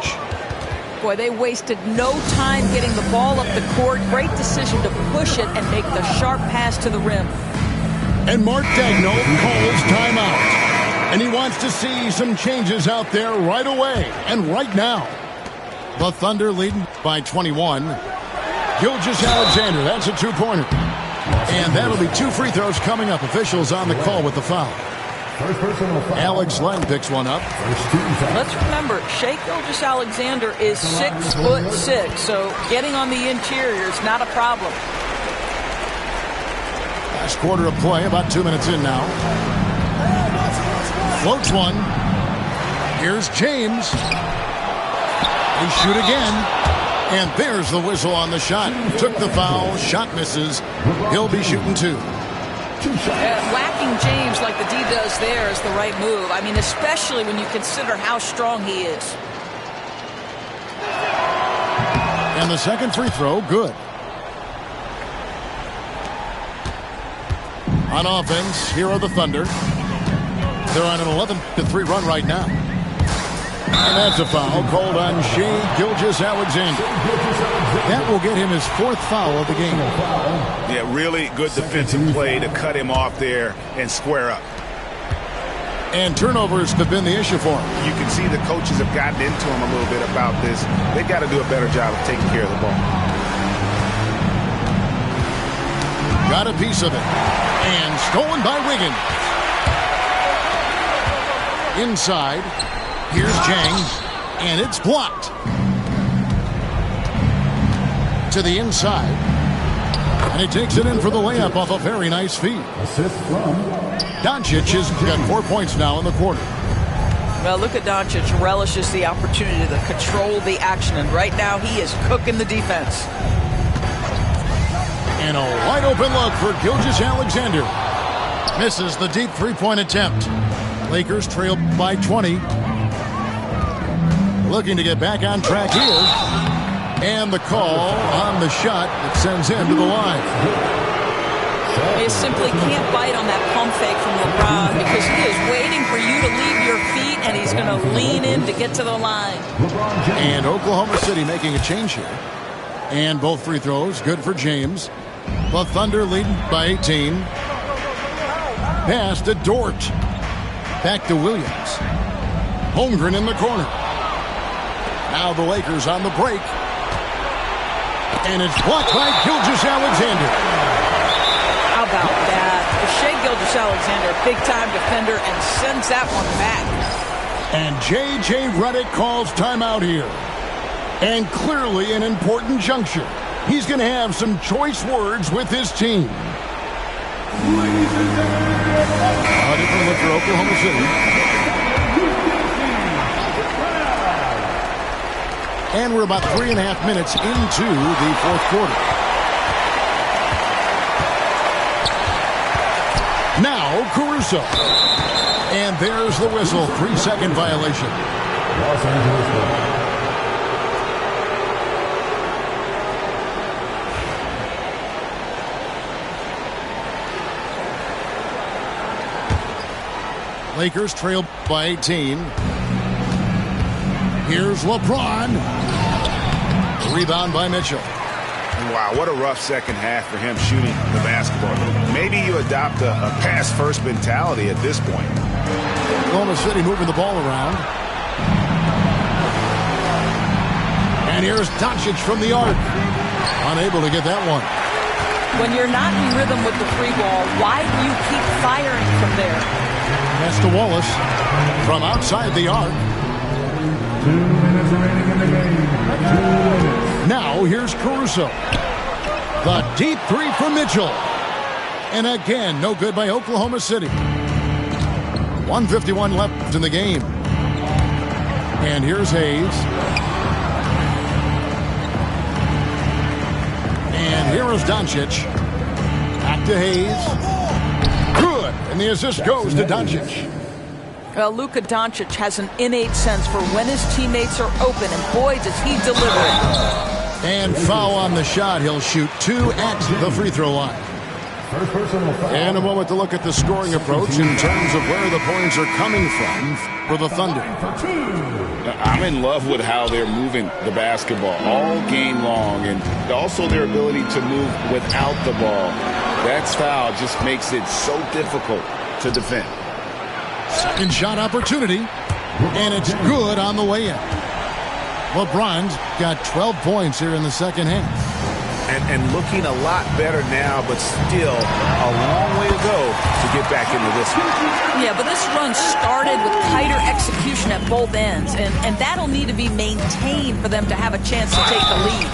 Boy, they wasted no time getting the ball up the court. Great decision to push it and make the sharp pass to the rim. And Mark Daigneault calls timeout. And he wants to see some changes out there right away and right now. The Thunder leading by 21. Gilgeous-Alexander, that's a two-pointer. And that'll be 2 free throws coming up. Officials on the call with the foul. Alex Len picks one up. Let's remember, Shai Gilgeous-Alexander is 6'6", so getting on the interior is not a problem. Last quarter of play, about 2 minutes in now. Floats one. Here's James. They shoot again. And there's the whistle on the shot. Took the foul. Shot misses. He'll be shooting 2. Whacking James like the D does there is the right move. I mean, especially when you consider how strong he is. And the second free throw, good. On offense, here are the Thunder. They're on an 11-3 run right now. And that's a foul called on Shai Gilgeous-Alexander. That will get him his 4th foul of the game. Yeah, really good defensive play to cut him off there and square up. And turnovers have been the issue for him. You can see the coaches have gotten into him a little bit about this. They've got to do a better job of taking care of the ball. Got a piece of it. And stolen by Wiggins. Inside. Here's Jang, and it's blocked. To the inside. And he takes it in for the layup off a very nice feed. Assist from Doncic has got 4 points now in the quarter. Well, Luka Doncic relishes the opportunity to control the action, and right now he is cooking the defense. And a wide open look for Gilgeous-Alexander. Misses the deep three-point attempt. Lakers trail by 20. Looking to get back on track here. And the call on the shot that sends him to the line. He simply can't bite on that pump fake from LeBron because he is waiting for you to leave your feet, and he's going to lean in to get to the line. And Oklahoma City making a change here. And both free throws good for James. The Thunder leading by 18. Pass to Dort. Back to Williams. Holmgren in the corner. Now the Lakers on the break. And it's blocked by Gilgeous-Alexander. How about that? Shai Gilgeous-Alexander, big-time defender, and sends that one back. And J.J. Redick calls timeout here. And clearly an important juncture. He's going to have some choice words with his team. A different look for Oklahoma City. And we're about 3.5 minutes into the fourth quarter. Now Caruso. And there's the whistle. 3-second violation. Los Angeles. Lakers trail by 18. Here's LeBron. Rebound by Mitchell. Wow, what a rough second half for him shooting the basketball. Maybe you adopt a pass-first mentality at this point. Oklahoma City moving the ball around. And here's Doncic from the arc. Unable to get that one. When you're not in rhythm with the free ball, why do you keep firing from there? Pass to Wallace from outside the arc. 2 minutes remaining in the game. 2 minutes. Now here's Caruso. The deep three from Mitchell. And again, no good by Oklahoma City. 1:51 left in the game. And here's Hayes. And here is Doncic. Back to Hayes. Good. And the assist goes to Doncic. Well, Luka Doncic has an innate sense for when his teammates are open, and boy, does he deliver it. And foul on the shot. He'll shoot 2 at the free throw line. And a moment to look at the scoring approach in terms of where the points are coming from for the Thunder. I'm in love with how they're moving the basketball all game long, and also their ability to move without the ball. That style just makes it so difficult to defend. Second shot opportunity, and it's good on the way in. LeBron's got 12 points here in the second half. And looking a lot better now, but still a long way to go to get back into this one. Yeah, but this run started with tighter execution at both ends, and that'll need to be maintained for them to have a chance to take the lead.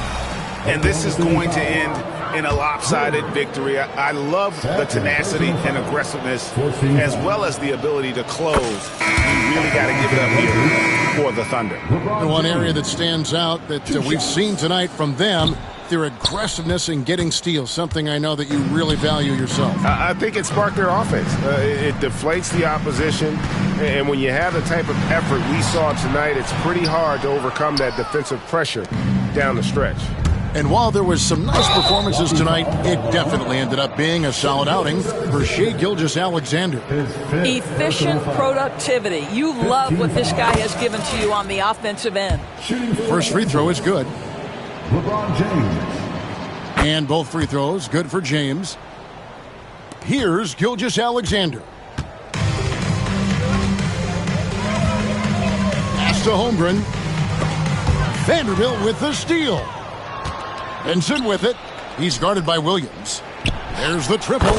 And this is going to end in a lopsided victory. I love the tenacity and aggressiveness, as well as the ability to close. You really got to give it up here for the Thunder. The one area that stands out that we've seen tonight from them, their aggressiveness in getting steals, something I know that you really value yourself. I think it sparked their offense. It deflates the opposition, and when you have the type of effort we saw tonight, it's pretty hard to overcome that defensive pressure down the stretch. And while there was some nice performances tonight, it definitely ended up being a solid outing for Shai Gilgeous-Alexander. Efficient productivity. You love what this guy has given to you on the offensive end. First free throw is good. LeBron James. And both free throws good for James. Here's Gilgeous-Alexander. Pass to Holmgren. Vanderbilt with the steal. Benson with it. He's guarded by Williams. There's the triple.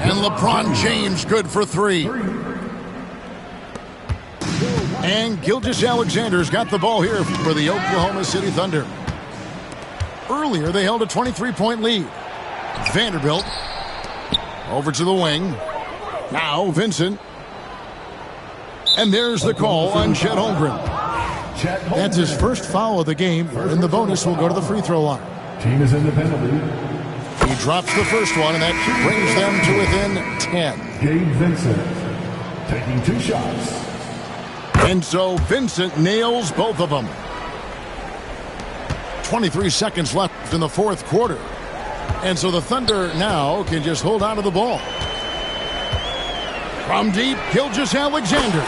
And LeBron James good for 3. And Gilgeous-Alexander's got the ball here for the Oklahoma City Thunder. Earlier, they held a 23-point lead. Vanderbilt over to the wing. Now Vincent. And there's the call on Chet Holmgren. That's his first foul of the game, and the bonus will go to the free throw line. Team is in the penalty. He drops the first one, and that brings them to within 10. Gabe Vincent taking 2 shots. And so Vincent nails both of them. 23 seconds left in the fourth quarter. And so the Thunder now can just hold on to the ball. From deep, Gilgeous-Alexander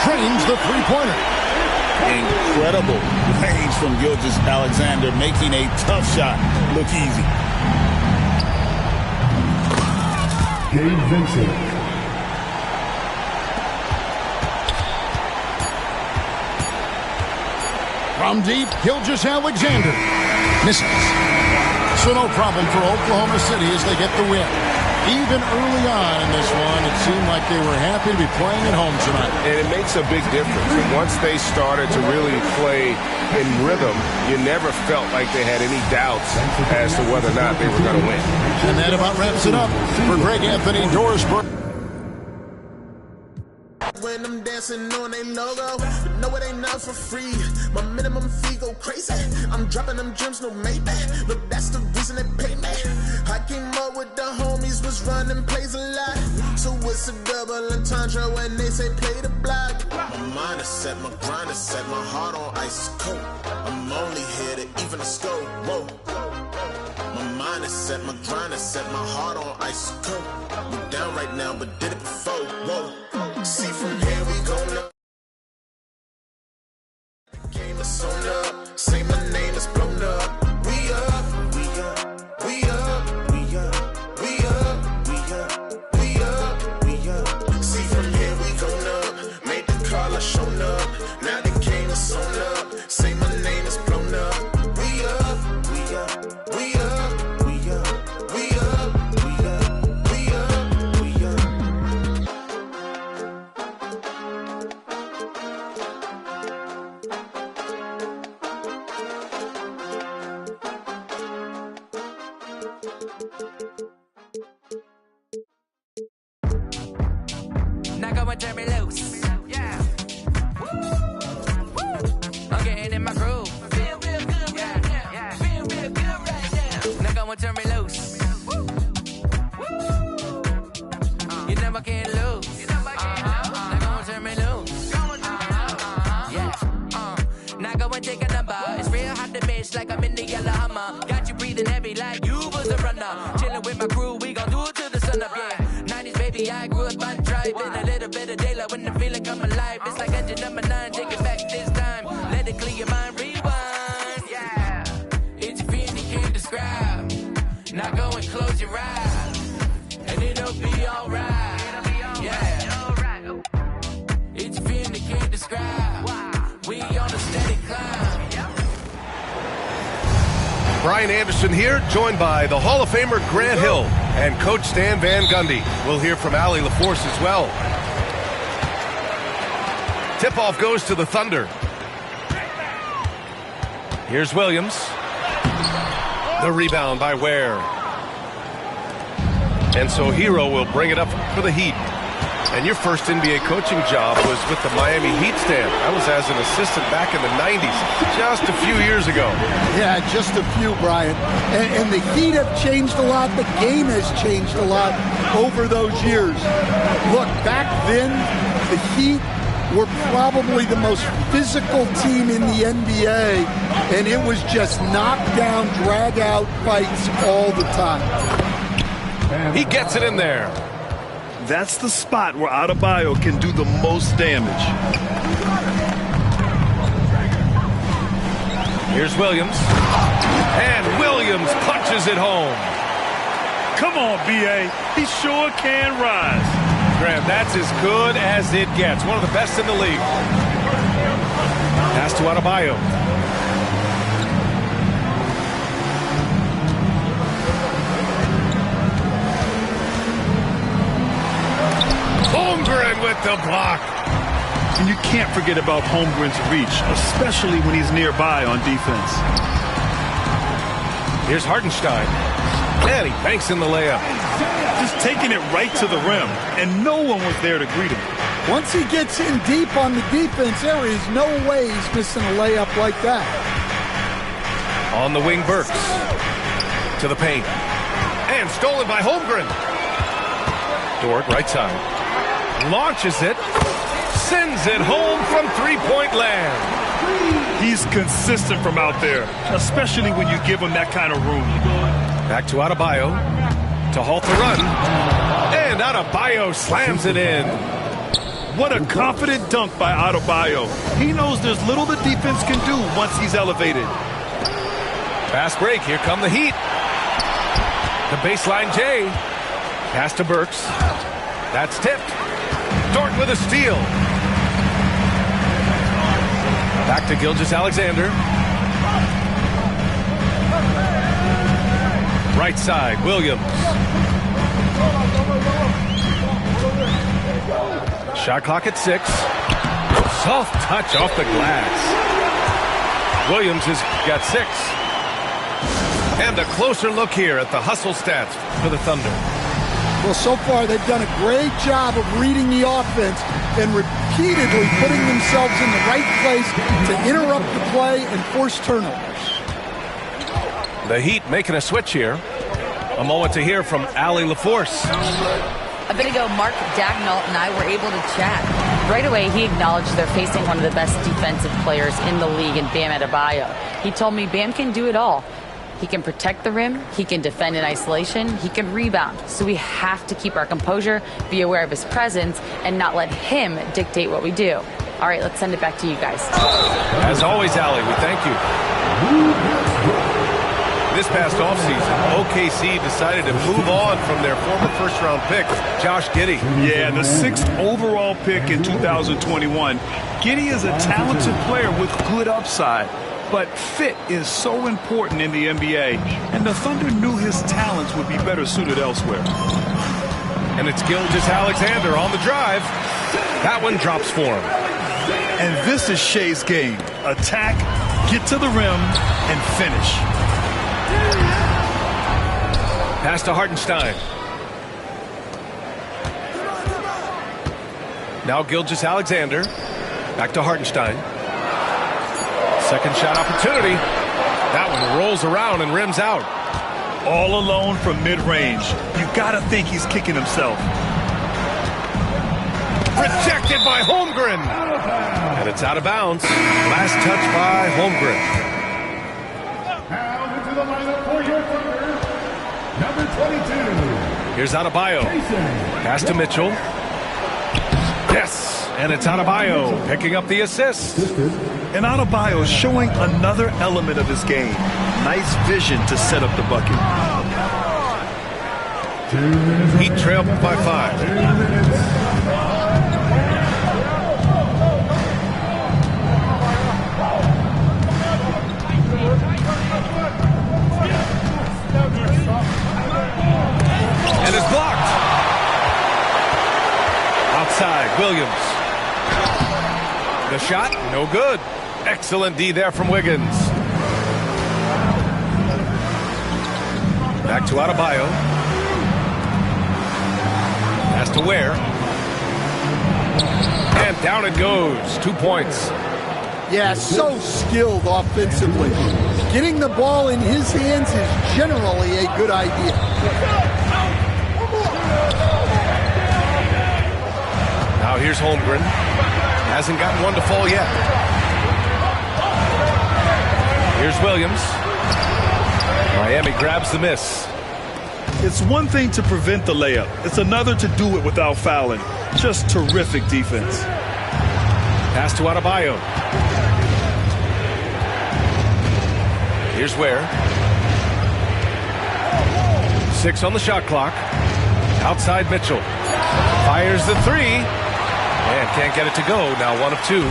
trains the three-pointer. Incredible range from Gilgeous-Alexander, making a tough shot look easy. Gabe Vincent. From deep, Gilgeous-Alexander misses. So no problem for Oklahoma City as they get the win. Even early on in this one, it seemed like they were happy to be playing at home tonight. And it makes a big difference. Once they started to really play in rhythm, you never felt like they had any doubts as to whether or not they were going to win. And that about wraps it up for Greg Anthony Dorsberg. When I'm dancing on a logo, but no, it ain't not for free. My minimum fee go crazy. I'm dropping them gems, no maybe. Look, that's the reason they pay me. I came up with the homies, was running plays a lot. So it's a double entendre when they say play the block. My mind is set, my grind is set, my heart on ice cold. I'm only here to even the score. Whoa. My mind is set, my grind is set, my heart on ice cold. We down right now, but did it before. Whoa. See from here we go now. Game is on up. Say my name is blown up. We up, we up, we up, we up, we up, we up, we up, we up. See from here we go up. Made the call, I shown up. Now the game is on up. Say my name is blown up. We up, we up, we up, we up, we up, we up, we up, we up. Now go and turn me loose. Yeah. I'm getting in my groove. Feel real good right now. Feel real good right now. Now go and turn me loose. You never can lose. Now go and turn me loose. Yeah. Now go and take a number. It's real hot to miss like I'm in the yellow Hummer. Got you breathing heavy like you was a runner. Chilling with my crew, we gon' do it till the sun up. Yeah. 90s baby, I grew up on driving a little bit of daylight when the feeling come alive. It's like engine number 9, take it back this time. Let it clear your mind, rewind. Yeah, it's a feeling you can't describe. Now go and close your eyes, and it'll be alright. Yeah, it's a feeling you can't describe. We on a steady climb. Brian Anderson here, joined by the Hall of Famer Grant Hill and Coach Stan Van Gundy. We'll hear from Allie LaForce as well. Tip-off goes to the Thunder. Here's Williams. The rebound by Ware. And so Hero will bring it up for the Heat. And your first NBA coaching job was with the Miami Heat, Stan. I was as an assistant back in the 90s, just a few years ago. Yeah, just a few, Brian. And the Heat have changed a lot. The game has changed a lot over those years. Look, back then, the Heat were probably the most physical team in the NBA, and it was just knockdown, drag-out fights all the time. He gets it in there. That's the spot where Adebayo can do the most damage. Here's Williams. And Williams punches it home. Come on, B.A. He sure can rise. Graham, that's as good as it gets. One of the best in the league. Pass to Adebayo. Holmgren with the block. And you can't forget about Holmgren's reach, especially when he's nearby on defense. Here's Hartenstein. And he banks in the layup. Just taking it right to the rim, and no one was there to greet him. Once he gets in deep on the defense, there is no way he's missing a layup like that. On the wing, Burks. To the paint. And stolen by Holmgren. Dort, right side. Launches it. Sends it home from three-point land. He's consistent from out there, especially when you give him that kind of room. Back to Adebayo to halt the run. And Adebayo slams it in. What a confident dunk by Adebayo. He knows there's little the defense can do once he's elevated. Fast break. Here come the Heat. The baseline J. Pass to Burks. That's tipped. Dort with a steal. Back to Gilgeous-Alexander. Right side, Williams. Shot clock at 6. Soft touch off the glass. Williams has got 6. And a closer look here at the hustle stats for the Thunder. Well, so far they've done a great job of reading the offense and repeatedly putting themselves in the right place to interrupt the play and force turnovers. The Heat making a switch here. A moment to hear from Allie LaForce. A bit ago, Mark Daigneault and I were able to chat. Right away, he acknowledged they're facing one of the best defensive players in the league in Bam Adebayo. He told me Bam can do it all. He can protect the rim, he can defend in isolation, he can rebound. So we have to keep our composure, be aware of his presence, and not let him dictate what we do. All right, let's send it back to you guys. As always, Allie, we thank you. This past offseason, OKC decided to move on from their former first-round pick, Josh Giddey. Yeah, the 6th overall pick in 2021. Giddey is a talented player with good upside. But fit is so important in the NBA, and the Thunder knew his talents would be better suited elsewhere. And it's Gilgeous-Alexander on the drive. That one drops for him. And this is Shea's game. Attack, get to the rim, and finish. Pass to Hartenstein. Now Gilgeous-Alexander. Back to Hartenstein. Second shot opportunity. That one rolls around and rims out. All alone from mid-range. You gotta think he's kicking himself. Rejected by Holmgren. And it's out of bounds. Last touch by Holmgren. Now into the lineup for your Thunder, number 22. Here's Adebayo. Pass to Mitchell. Yes. And it's Adebayo picking up the assist. And Adebayo is showing another element of his game. Nice vision to set up the bucket. Heat trail by 5. And it's blocked. Outside, Williams. The shot, no good. Excellent D there from Wiggins. Back to Adebayo. Pass to Ware. And down it goes. 2 points. Yeah, so skilled offensively. Getting the ball in his hands is generally a good idea. Now here's Holmgren. Hasn't gotten one to fall yet. Here's Williams. Miami grabs the miss. It's one thing to prevent the layup. It's another to do it without fouling. Just terrific defense. Pass to Adebayo. Here's Ware. 6 on the shot clock. Outside Mitchell. Fires the 3. And can't get it to go. Now 1 of 2.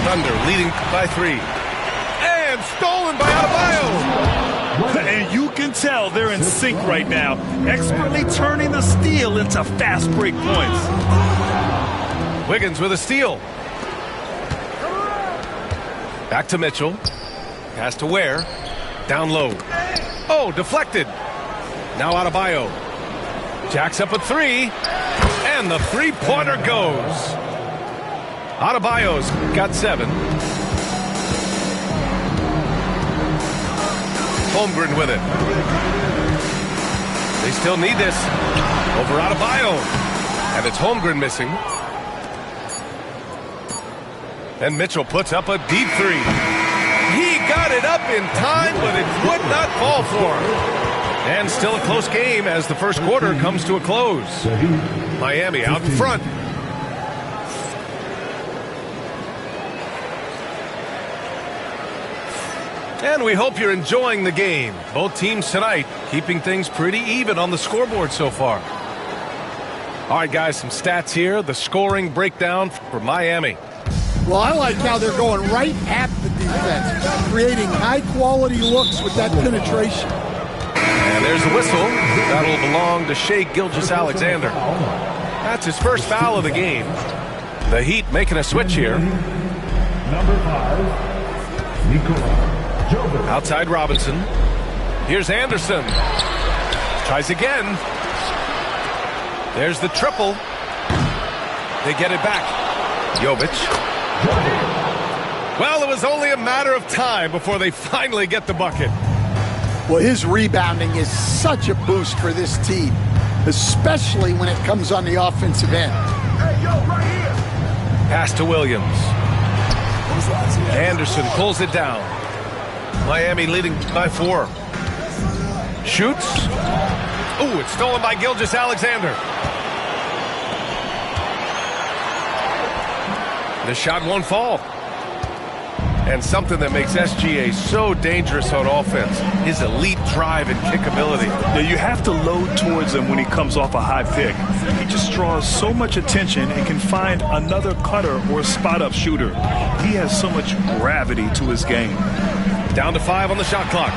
Thunder leading by 3. And stolen by Adebayo. And you can tell they're in sync right now. Expertly turning the steal into fast break points. Wiggins with a steal. Back to Mitchell. Pass to Ware. Down low. Oh, deflected. Now Adebayo. Jacks up a 3. And the three-pointer goes. Adebayo's got 7. Holmgren with it. They still need this. Over Adebayo. And it's Holmgren missing. And Mitchell puts up a deep 3. He got it up in time, but it would not fall for him. And still a close game as the first quarter comes to a close. Miami out in front. And we hope you're enjoying the game. Both teams tonight keeping things pretty even on the scoreboard so far. All right, guys, some stats here. The scoring breakdown for Miami. Well, I like how they're going right at the defense, creating high-quality looks with that penetration. And there's the whistle. That'll belong to Shai Gilgeous-Alexander. That's his first foul of the game. The Heat making a switch here. Number 5, Nikola. Outside Robinson. Here's Anderson. Tries again. There's the triple. They get it back. Jovic. Well, it was only a matter of time before they finally get the bucket. Well, his rebounding is such a boost for this team, especially when it comes on the offensive end. Pass to Williams. Anderson pulls it down. Miami leading by 4. Shoots. Ooh, it's stolen by Gilgeous-Alexander. The shot won't fall. And something that makes SGA so dangerous on offense, his elite drive and kick ability. Yeah, you have to load towards him when he comes off a high pick. He just draws so much attention and can find another cutter or spot-up shooter. He has so much gravity to his game. Down to 5 on the shot clock.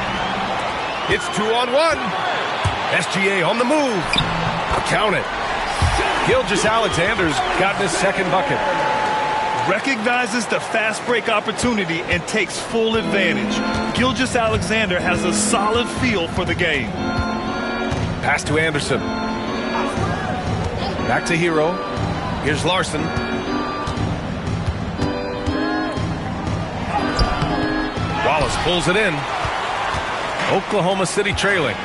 It's 2-on-1. SGA on the move. Count it. Gilgeous-Alexander's gotten his second bucket. Recognizes the fast break opportunity and takes full advantage. Gilgeous-Alexander has a solid feel for the game. Pass to Anderson. Back to Hero. Here's Larson. Wallace pulls it in. Oklahoma City trailing.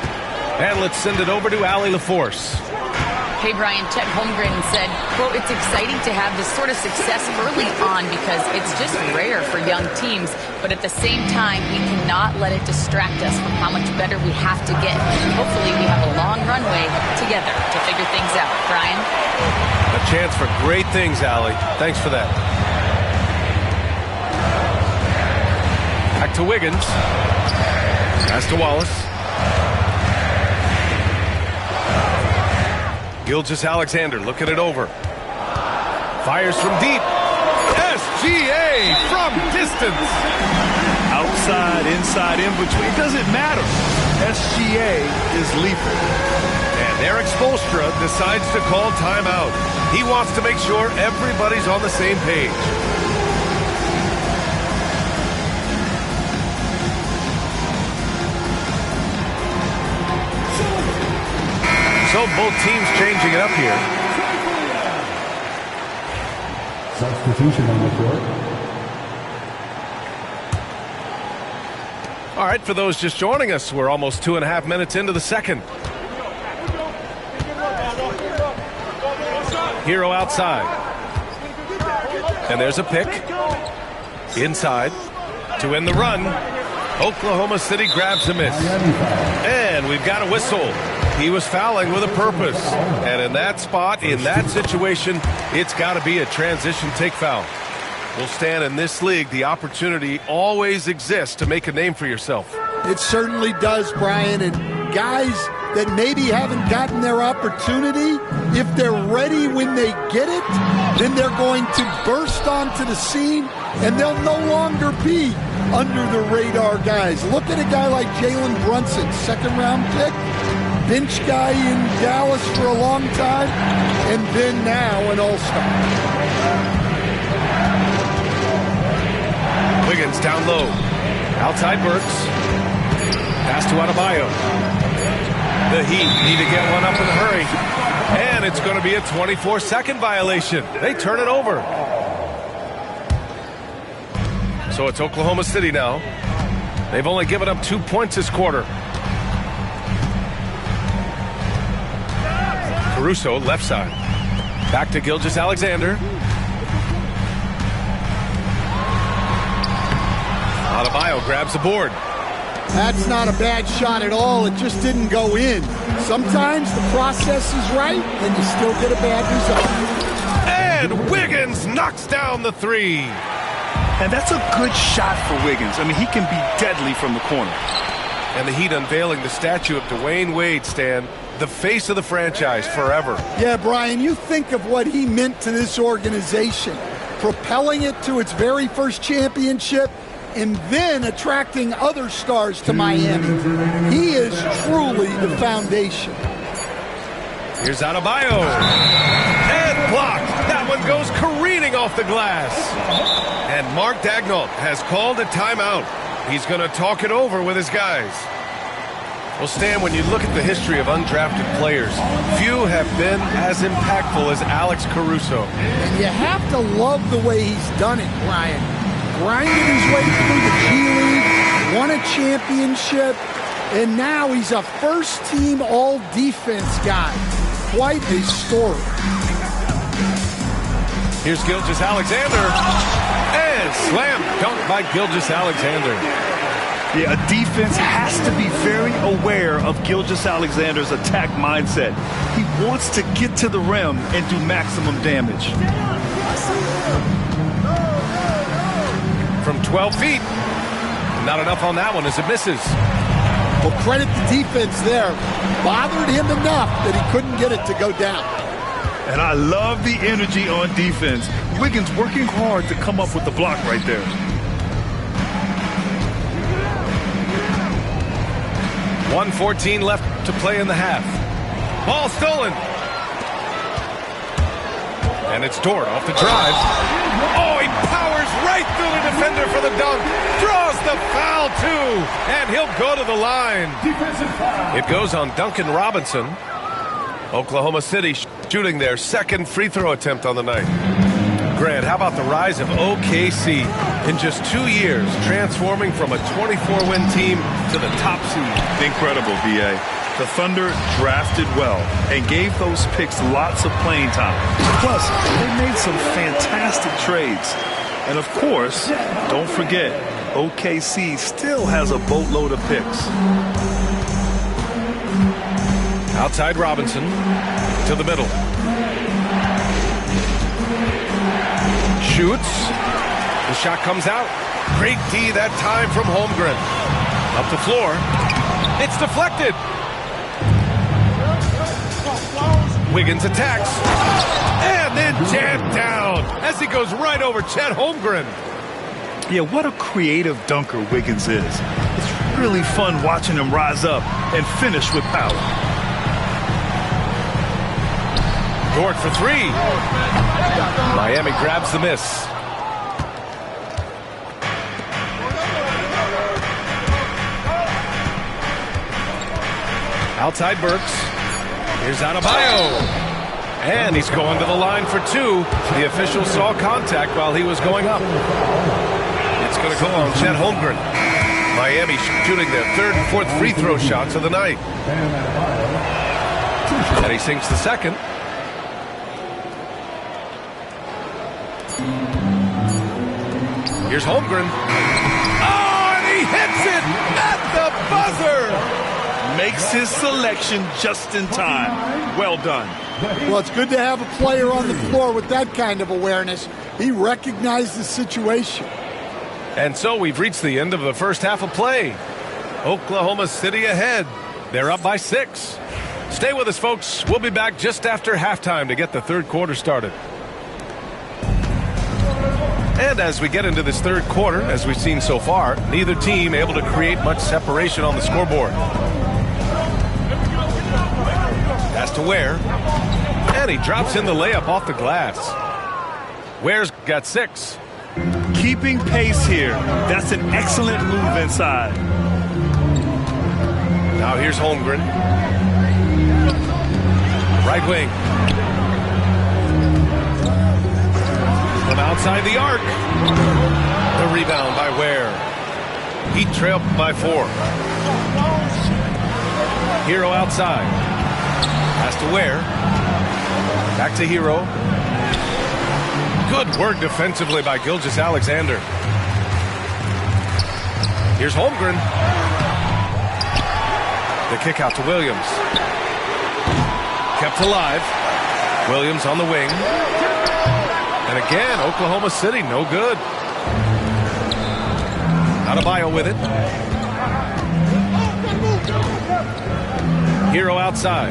And let's send it over to Allie LaForce. Hey, Brian, Chet Holmgren said, quote, it's exciting to have this sort of success early on because it's just rare for young teams. But at the same time, we cannot let it distract us from how much better we have to get. Hopefully we have a long runway together to figure things out. Brian? A chance for great things, Allie. Thanks for that. Back to Wiggins. Pass to Wallace. Gilgeous-Alexander looking it over. Fires from deep. SGA from distance. Outside, inside, in between, doesn't matter. SGA is lethal. And Eric Spoelstra decides to call timeout. He wants to make sure everybody's on the same page. So both teams changing it up here. Substitution on the court. All right, for those just joining us, we're almost 2.5 minutes into the second. Hero outside. And there's a pick. Inside to end the run. Oklahoma City grabs a miss. And we've got a whistle. He was fouling with a purpose. And in that spot, in that situation, it's got to be a transition take foul. We'll stand in this league. The opportunity always exists to make a name for yourself. It certainly does, Brian. And guys that maybe haven't gotten their opportunity, if they're ready when they get it, then they're going to burst onto the scene, and they'll no longer be under the radar guys. Look at a guy like Jalen Brunson, second-round pick. Bench guy in Dallas for a long time, and then now an all-star. Wiggins down low. Outside Burks. Pass to Adebayo. The Heat need to get one up in a hurry. And it's going to be a 24-second violation. They turn it over. So it's Oklahoma City now. They've only given up 2 points this quarter. Caruso, left side. Back to Gilgeous-Alexander. Adebayo grabs the board. That's not a bad shot at all. It just didn't go in. Sometimes the process is right, and you still get a bad result. And Wiggins knocks down the three. And that's a good shot for Wiggins. I mean, he can be deadly from the corner. And the Heat unveiling the statue of Dwayne Wade, Stan, the face of the franchise forever. Yeah, Brian, you think of what he meant to this organization, propelling it to its very first championship, and then attracting other stars to Miami. He is truly the foundation. Here's Adebayo. And blocked. That one goes careening off the glass. And Mark Daigneault has called a timeout. He's going to talk it over with his guys. Well, Stan, when you look at the history of undrafted players, few have been as impactful as Alex Caruso. And you have to love the way he's done it, Brian. Grinded his way through the G League, won a championship, and now he's a first-team all-defense guy. Quite a story. Here's Gilgeous-Alexander. And slam dunk by Gilgeous-Alexander. Yeah, a defense has to be very aware of Gilgeous-Alexander's attack mindset. He wants to get to the rim and do maximum damage. From 12 feet. Not enough on that one as it misses. Well, credit the defense there. Bothered him enough that he couldn't get it to go down. And I love the energy on defense. Wiggins working hard to come up with the block right there. .114 left to play in the half. Ball stolen. And it's Dort off the drive. Oh, he powers right through the defender for the dunk. Draws the foul, too. And he'll go to the line. It goes on Duncan Robinson. Oklahoma City shooting their second free throw attempt on the night. Grant, how about the rise of OKC in just 2 years, transforming from a 24-win team to the top seed? Incredible, B.A. The Thunder drafted well and gave those picks lots of playing time. Plus, they made some fantastic trades. And of course, don't forget, OKC still has a boatload of picks. Outside Robinson to the middle. Shoots. The shot comes out. Great D that time from Holmgren. Up the floor. It's deflected. Wiggins attacks. And then jammed down as he goes right over Chet Holmgren. Yeah, what a creative dunker Wiggins is. It's really fun watching him rise up and finish with power. Dort for three. Miami grabs the miss. Outside Burks. Here's Adebayo. And he's going to the line for two. The official saw contact while he was going up. It's going to go on Chet Holmgren. Miami shooting their third and fourth free throw shots of the night. And he sinks the second. Here's Holmgren. Oh, and he hits it at the buzzer. Makes his selection just in time. Well done. Well, it's good to have a player on the floor with that kind of awareness. He recognized the situation. And so we've reached the end of the first half of play. Oklahoma City ahead. They're up by 6. Stay with us, folks. We'll be back just after halftime to get the third quarter started. And as we get into this third quarter, as we've seen so far, neither team able to create much separation on the scoreboard. Pass to Ware. And he drops in the layup off the glass. Ware's got 6. Keeping pace here. That's an excellent move inside. Now here's Holmgren. Right wing. From outside the arc. The rebound by Ware. Heat trailed by 4. Hero outside. Pass to Ware. Back to Hero. Good work defensively by Gilgeous-Alexander. Here's Holmgren. The kick out to Williams. Kept alive. Williams on the wing. And again, Oklahoma City, no good. Adebayo with it. Hero outside.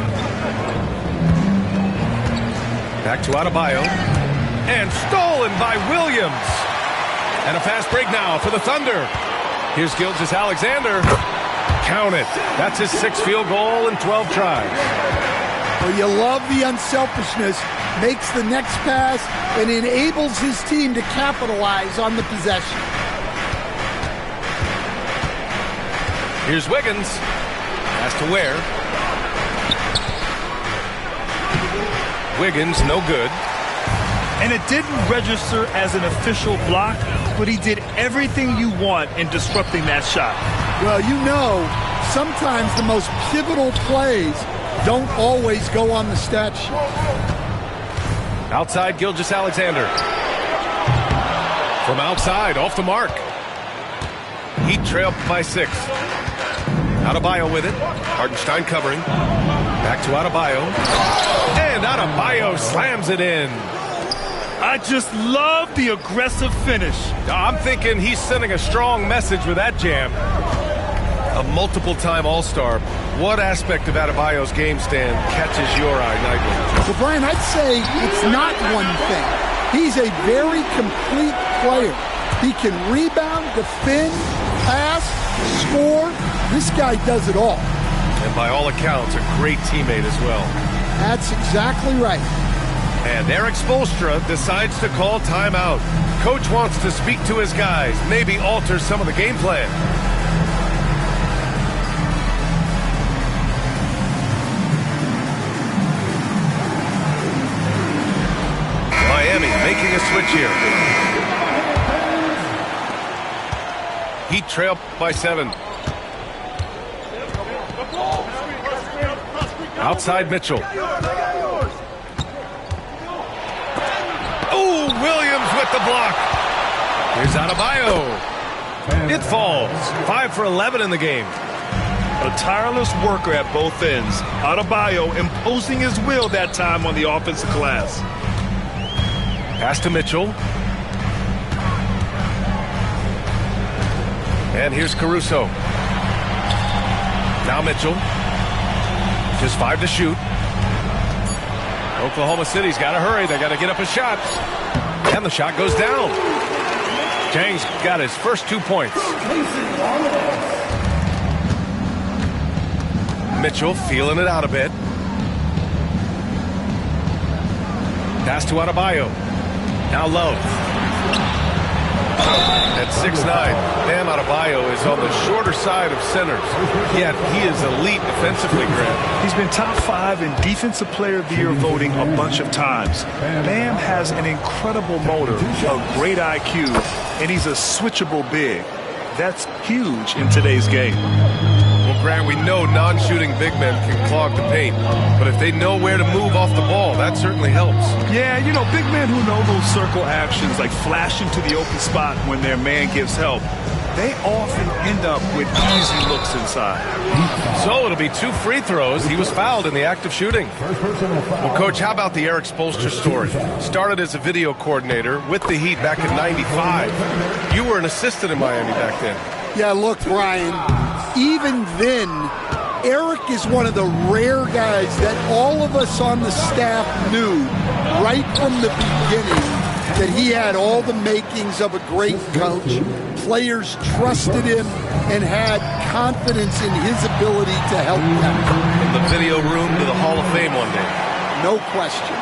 Back to Adebayo. And stolen by Williams. And a fast break now for the Thunder. Here's Gilgeous-Alexander. Count it. That's his 6th field goal in 12 tries. Well, you love the unselfishness. Makes the next pass and enables his team to capitalize on the possession. Here's Wiggins. Pass to Ware. Wiggins, no good. And it didn't register as an official block, but he did everything you want in disrupting that shot. Well, you know, sometimes the most pivotal plays don't always go on the stat sheet. Outside, Gilgeous-Alexander. From outside, off the mark. Heat trailed by 6. Adebayo with it. Hartenstein covering. Back to Adebayo. And Adebayo slams it in. I just love the aggressive finish. I'm thinking he's sending a strong message with that jam. A multiple-time All-Star. What aspect of Adebayo's game stand catches your eye nightly? Well, Brian, I'd say it's not one thing. He's a very complete player. He can rebound, defend, pass, score. This guy does it all. And by all accounts, a great teammate as well. That's exactly right. And Eric Spoelstra decides to call timeout. Coach wants to speak to his guys, maybe alter some of the game plan. Miami making a switch here. Heat trail by 7. Outside Mitchell. Oh, Williams with the block. Here's Adebayo. It falls. 5 for 11 in the game. A tireless worker at both ends. Adebayo imposing his will that time on the offensive glass. Pass to Mitchell. And here's Caruso. Now Mitchell. Just 5 to shoot. Oklahoma City's got to hurry. They got to get up a shot. And the shot goes down. Jang's got his first 2 points. Mitchell feeling it out a bit. Pass to Adebayo. Now Love. At 6'9", Bam Adebayo is on the shorter side of centers. Yet he is elite defensively, Grant. He's been top 5 in Defensive Player of the Year voting a bunch of times. Bam has an incredible motor, a great IQ, and he's a switchable big. That's huge in today's game. Well, Grant, we know non-shooting big men can clog the paint, but if they know where to move off the ball, that certainly helps. Yeah, you know, big men who know those circle actions, like flashing to the open spot when their man gives help, they often end up with easy looks inside. So it'll be 2 free throws. He was fouled in the act of shooting. Well, Coach, how about the Eric Spoelstra story? Started as a video coordinator with the Heat back in '95. You were an assistant in Miami back then. Yeah, look, Brian, even then, Eric is one of the rare guys that all of us on the staff knew right from the beginning that he had all the makings of a great coach. Players trusted him and had confidence in his ability to help them. From the video room to the Hall of Fame one day. No question.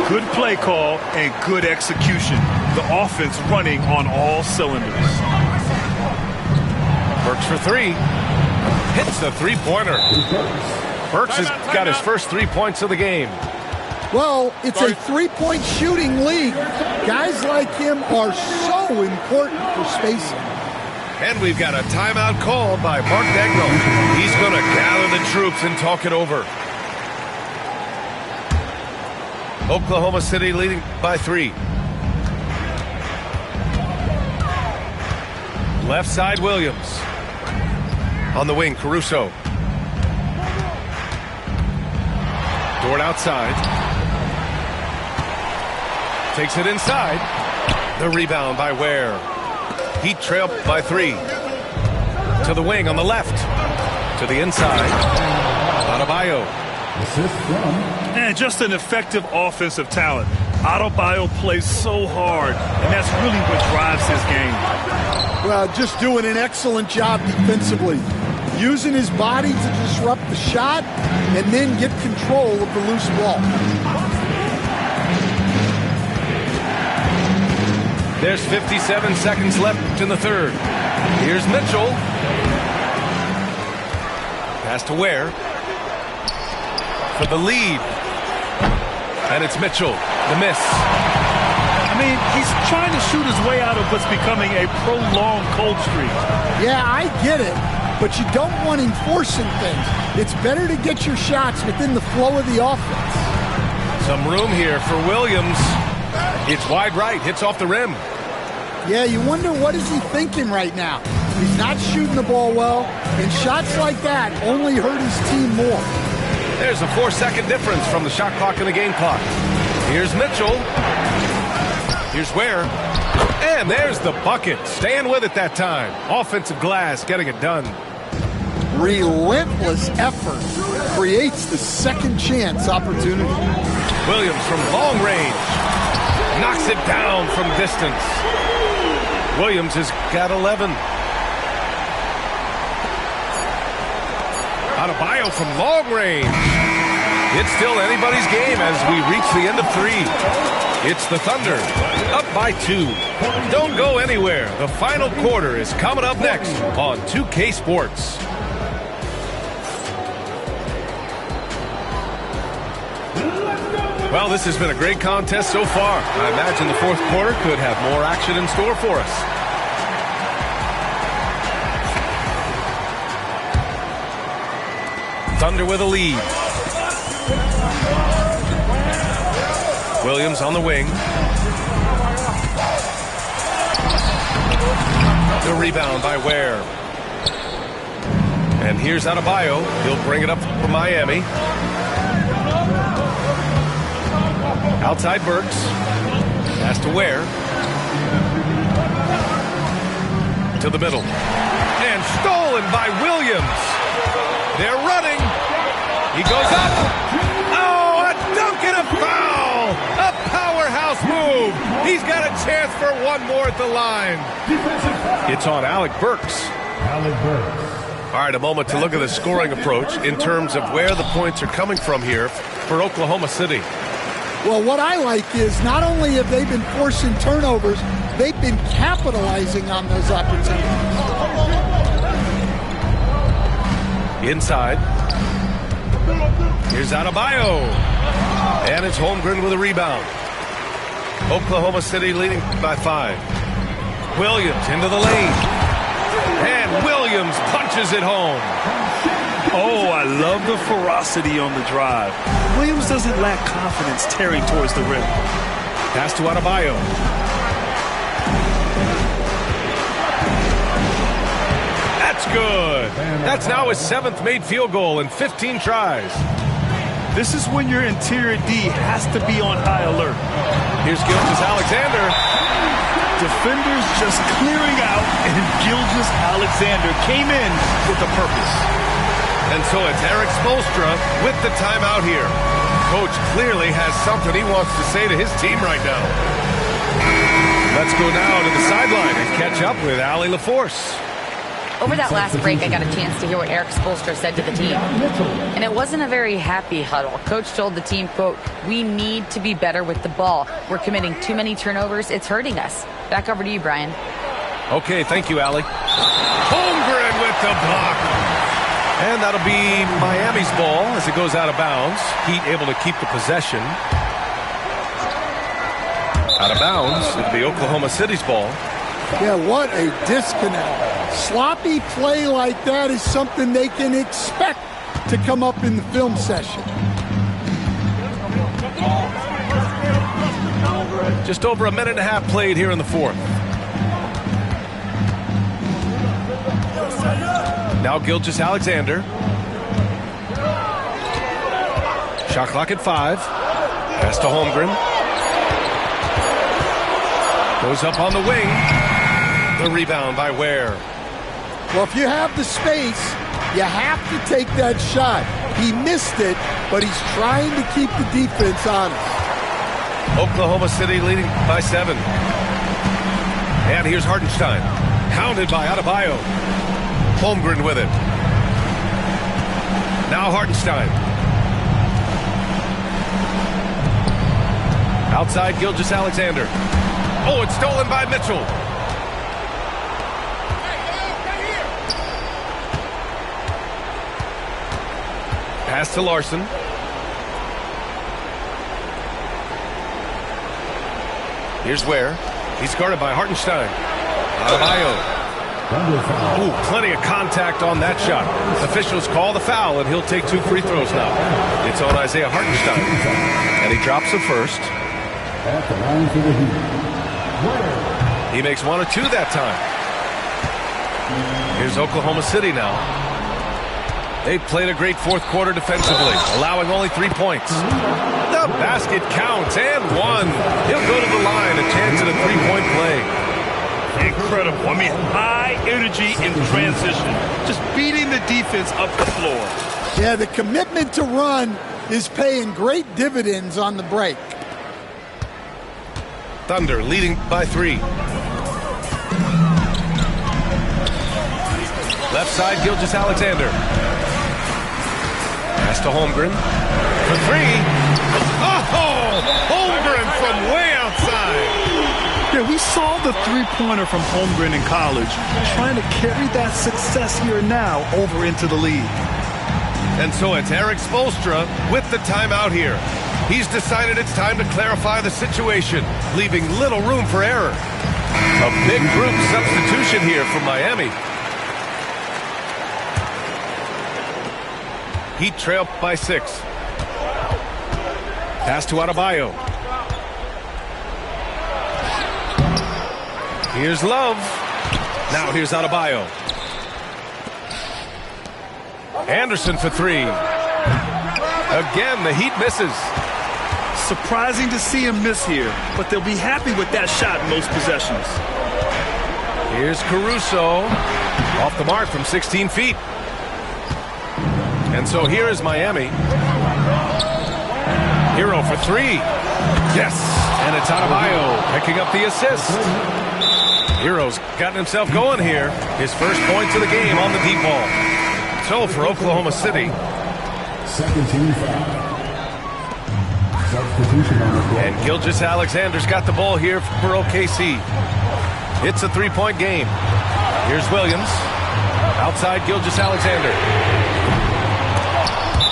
Good play call and good execution. The offense running on all cylinders. Burks for 3. Hits the three-pointer. Burks has got his first 3 points of the game. Well, it's a three-point shooting league. Guys like him are so important for spacing. And we've got a timeout called by Mark Dagnall. He's going to gather the troops and talk it over. Oklahoma City leading by 3. Left side, Williams. On the wing, Caruso. Dort outside. Takes it inside. The rebound by Ware. Heat trail by 3. To the wing on the left. To the inside. Adebayo. And just an effective offensive talent. Adebayo plays so hard, and that's really what drives his game. Well, just doing an excellent job defensively. Using his body to disrupt the shot and then get control of the loose ball. There's 57 seconds left in the third. Here's Mitchell. Pass to Ware. For the lead. And it's Mitchell. The miss. I mean, he's trying to shoot his way out of what's becoming a prolonged cold streak. Yeah, I get it. But you don't want him forcing things. It's better to get your shots within the flow of the offense. Some room here for Williams. It's wide right. Hits off the rim. Yeah, you wonder what is he thinking right now. He's not shooting the ball well, and shots like that only hurt his team more. There's a 4-second difference from the shot clock and the game clock. Here's Mitchell. Here's Ware. And there's the bucket. Staying with it that time. Offensive glass getting it done. Relentless effort creates the second chance opportunity. Williams from long range. Knocks it down from distance. Williams has got 11. Adebayo from long range. It's still anybody's game as we reach the end of 3. It's the Thunder, up by 2. Don't go anywhere. The final quarter is coming up next on 2K Sports. Well, this has been a great contest so far. I imagine the fourth quarter could have more action in store for us. Thunder with a lead. Williams on the wing. The rebound by Ware. And here's Adebayo. He'll bring it up for Miami. Outside Burks. Pass to Ware. To the middle. And stolen by Williams. They're running. He goes up. Oh, a dunk and a foul. A powerhouse move. He's got a chance for one more at the line. It's on Alec Burks. All right, a moment to look at the scoring approach in terms of where the points are coming from here for Oklahoma City. Well, what I like is not only have they been forcing turnovers, they've been capitalizing on those opportunities. Inside. Here's Adebayo. And it's Holmgren with a rebound. Oklahoma City leading by 5. Williams into the lane. And Williams punches it home. Oh, I love the ferocity on the drive. Williams doesn't lack confidence tearing towards the rim. Pass to Adebayo. That's good. That's now his 7th made field goal in 15 tries. This is when your interior D has to be on high alert. Here's Gilgeous-Alexander. Defenders just clearing out, and Gilgeous-Alexander came in with a purpose. And so it's Eric Spoelstra with the timeout here. Coach clearly has something he wants to say to his team right now. Let's go now to the sideline and catch up with Allie LaForce. Over that last break, I got a chance to hear what Eric Spoelstra said to the team. And it wasn't a very happy huddle. Coach told the team, quote, "We need to be better with the ball. We're committing too many turnovers. It's hurting us." Back over to you, Brian. Okay, thank you, Allie. Holmgren with the block. And that'll be Miami's ball as it goes out of bounds. Heat able to keep the possession. Out of bounds, it'll be Oklahoma City's ball. Yeah, what a disconnect. Sloppy play like that is something they can expect to come up in the film session. Just over a minute and a half played here in the fourth. Now Gilgeous-Alexander. Shot clock at 5. Pass to Holmgren. Goes up on the wing. The rebound by Ware. Well, if you have the space, you have to take that shot. He missed it, but he's trying to keep the defense honest. Oklahoma City leading by 7. And here's Hartenstein. Hounded by Adebayo. Holmgren with it. Now Hartenstein. Outside Gilgeous-Alexander. Oh, it's stolen by Mitchell. Pass to Larson. Here's Ware. He's guarded by Hartenstein. Adebayo. Ooh, plenty of contact on that shot. Officials call the foul, and he'll take 2 free throws now. It's on Isaiah Hartenstein. And he drops the first. He makes 1 or 2 that time. Here's Oklahoma City now. They played a great fourth quarter defensively, allowing only 3 points. The basket counts, and 1. He'll go to the line, a chance at a 3-point play. Incredible. I mean, high energy in transition. Just beating the defense up the floor. Yeah, the commitment to run is paying great dividends on the break. Thunder leading by 3. Left side, Gilgeous-Alexander. Pass to Holmgren. For 3. Oh! Holmgren from way outside. Yeah, we saw the three-pointer from Holmgren in college, trying to carry that success here now over into the league. And so it's Eric Spoelstra with the timeout here. He's decided it's time to clarify the situation, leaving little room for error. A big group substitution here from Miami. Heat trail by 6. Pass to Adebayo. Here's Love. Now here's Adebayo. Anderson for 3. Again, the Heat misses. Surprising to see him miss here, but they'll be happy with that shot in most possessions. Here's Caruso. Off the mark from 16 feet. And so here is Miami. Hero for 3. Yes, and it's Adebayo picking up the assist. Hero's gotten himself going here. His first points of the game on the deep ball. So for Oklahoma City. Second team foul. Substitution on the court. And Gilgeous-Alexander's got the ball here for OKC. It's a 3-point game. Here's Williams. Outside Gilgeous-Alexander.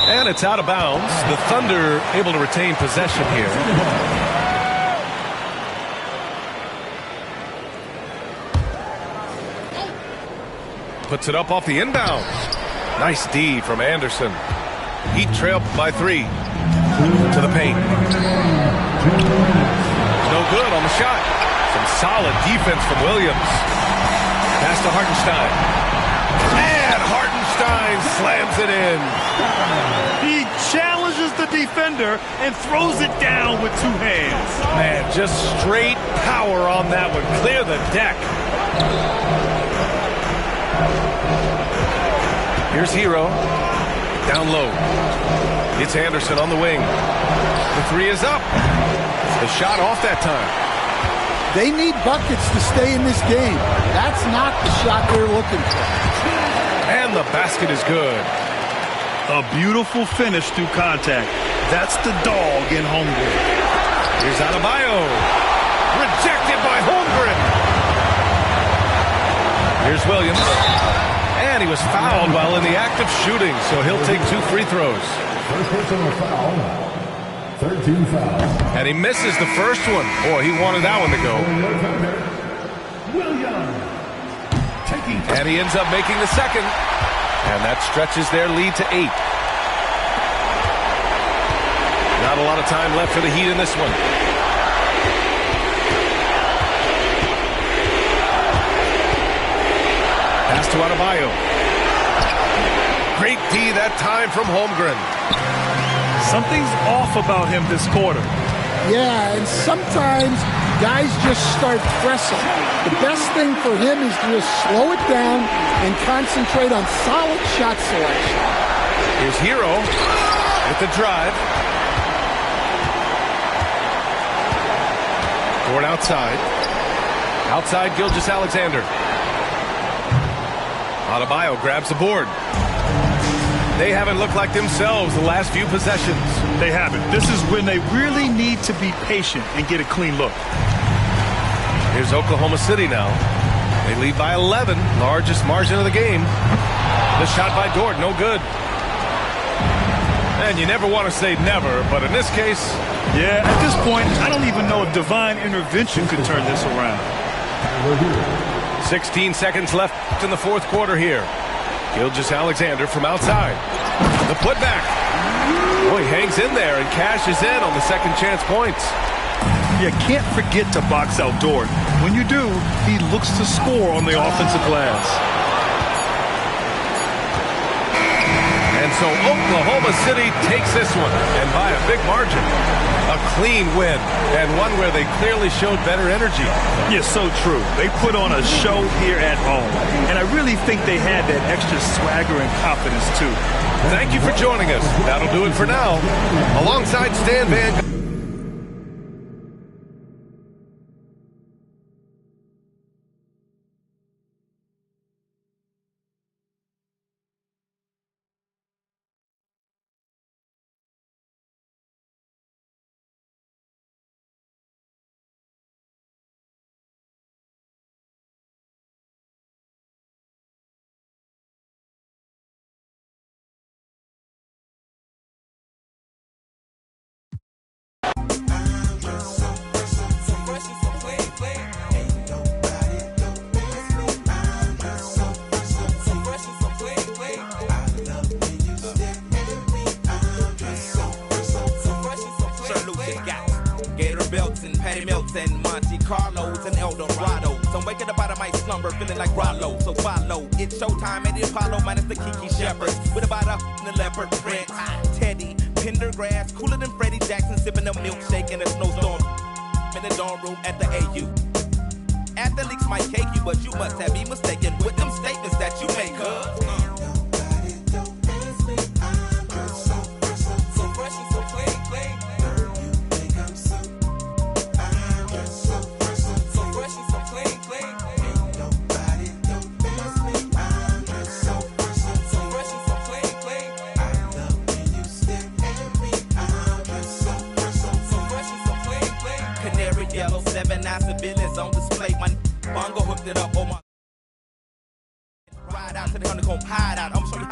And it's out of bounds. The Thunder able to retain possession here. Puts it up off the inbound. Nice D from Anderson. Heat trail by 3. To the paint. No good on the shot. Some solid defense from Williams. Pass to Hartenstein. And Hartenstein slams it in. He challenges the defender and throws it down with 2 hands. Man, just straight power on that one. Clear the deck. Here's Hero. Down low. It's Anderson on the wing. The 3 is up. The shot off that time. They need buckets to stay in this game. That's not the shot they're looking for. And the basket is good. A beautiful finish through contact. That's the dog in Holmgren. Here's Adebayo. Rejected by Holmgren. Here's Williams. And he was fouled while in the act of shooting, so he'll take 2 free throws. First personal foul. 13 foul. And he misses the first one. Boy, he wanted that one to go. And he ends up making the second. And that stretches their lead to 8. Not a lot of time left for the Heat in this one. Pass to Adebayo. Great D that time from Holmgren. Something's off about him this quarter. Yeah, and sometimes guys just start pressing. The best thing for him is to just slow it down and concentrate on solid shot selection. Here's Hero with the drive. Ford outside. Outside Gilgeous-Alexander. Adebayo grabs the board. They haven't looked like themselves the last few possessions. They haven't. This is when they really need to be patient and get a clean look. Here's Oklahoma City now. They lead by 11, largest margin of the game. The shot by Dort, no good. And you never want to say never, but in this case... Yeah, at this point, I don't even know if divine intervention could turn this around. 16 seconds left in the fourth quarter here. Gilgeous-Alexander from outside. The putback. Boy, he hangs in there and cashes in on the second chance points. You can't forget to box out Dort. When you do, he looks to score on the offensive glass. And so Oklahoma City takes this one, and by a big margin. A clean win, and one where they clearly showed better energy. Yeah, so true. They put on a show here at home, and I really think they had that extra swagger and confidence, too. Thank you for joining us. That'll do it for now. Alongside Stan Van... and Monte Carlos and El Dorado. So I'm waking up out of my slumber feeling like Rollo. So follow, it's showtime at the Apollo minus the Kiki Shepherd. With about a the leopard print. Teddy, Pendergrass, cooler than Freddie Jackson, sipping a milkshake in a snowstorm. In the dorm room at the AU. Athletes might cake you, but you must have me mistaken with them statements that you make, Yellow 7-9 civilians on display. My bongo hooked it up on my ride out to the honeycomb hideout. I'm showing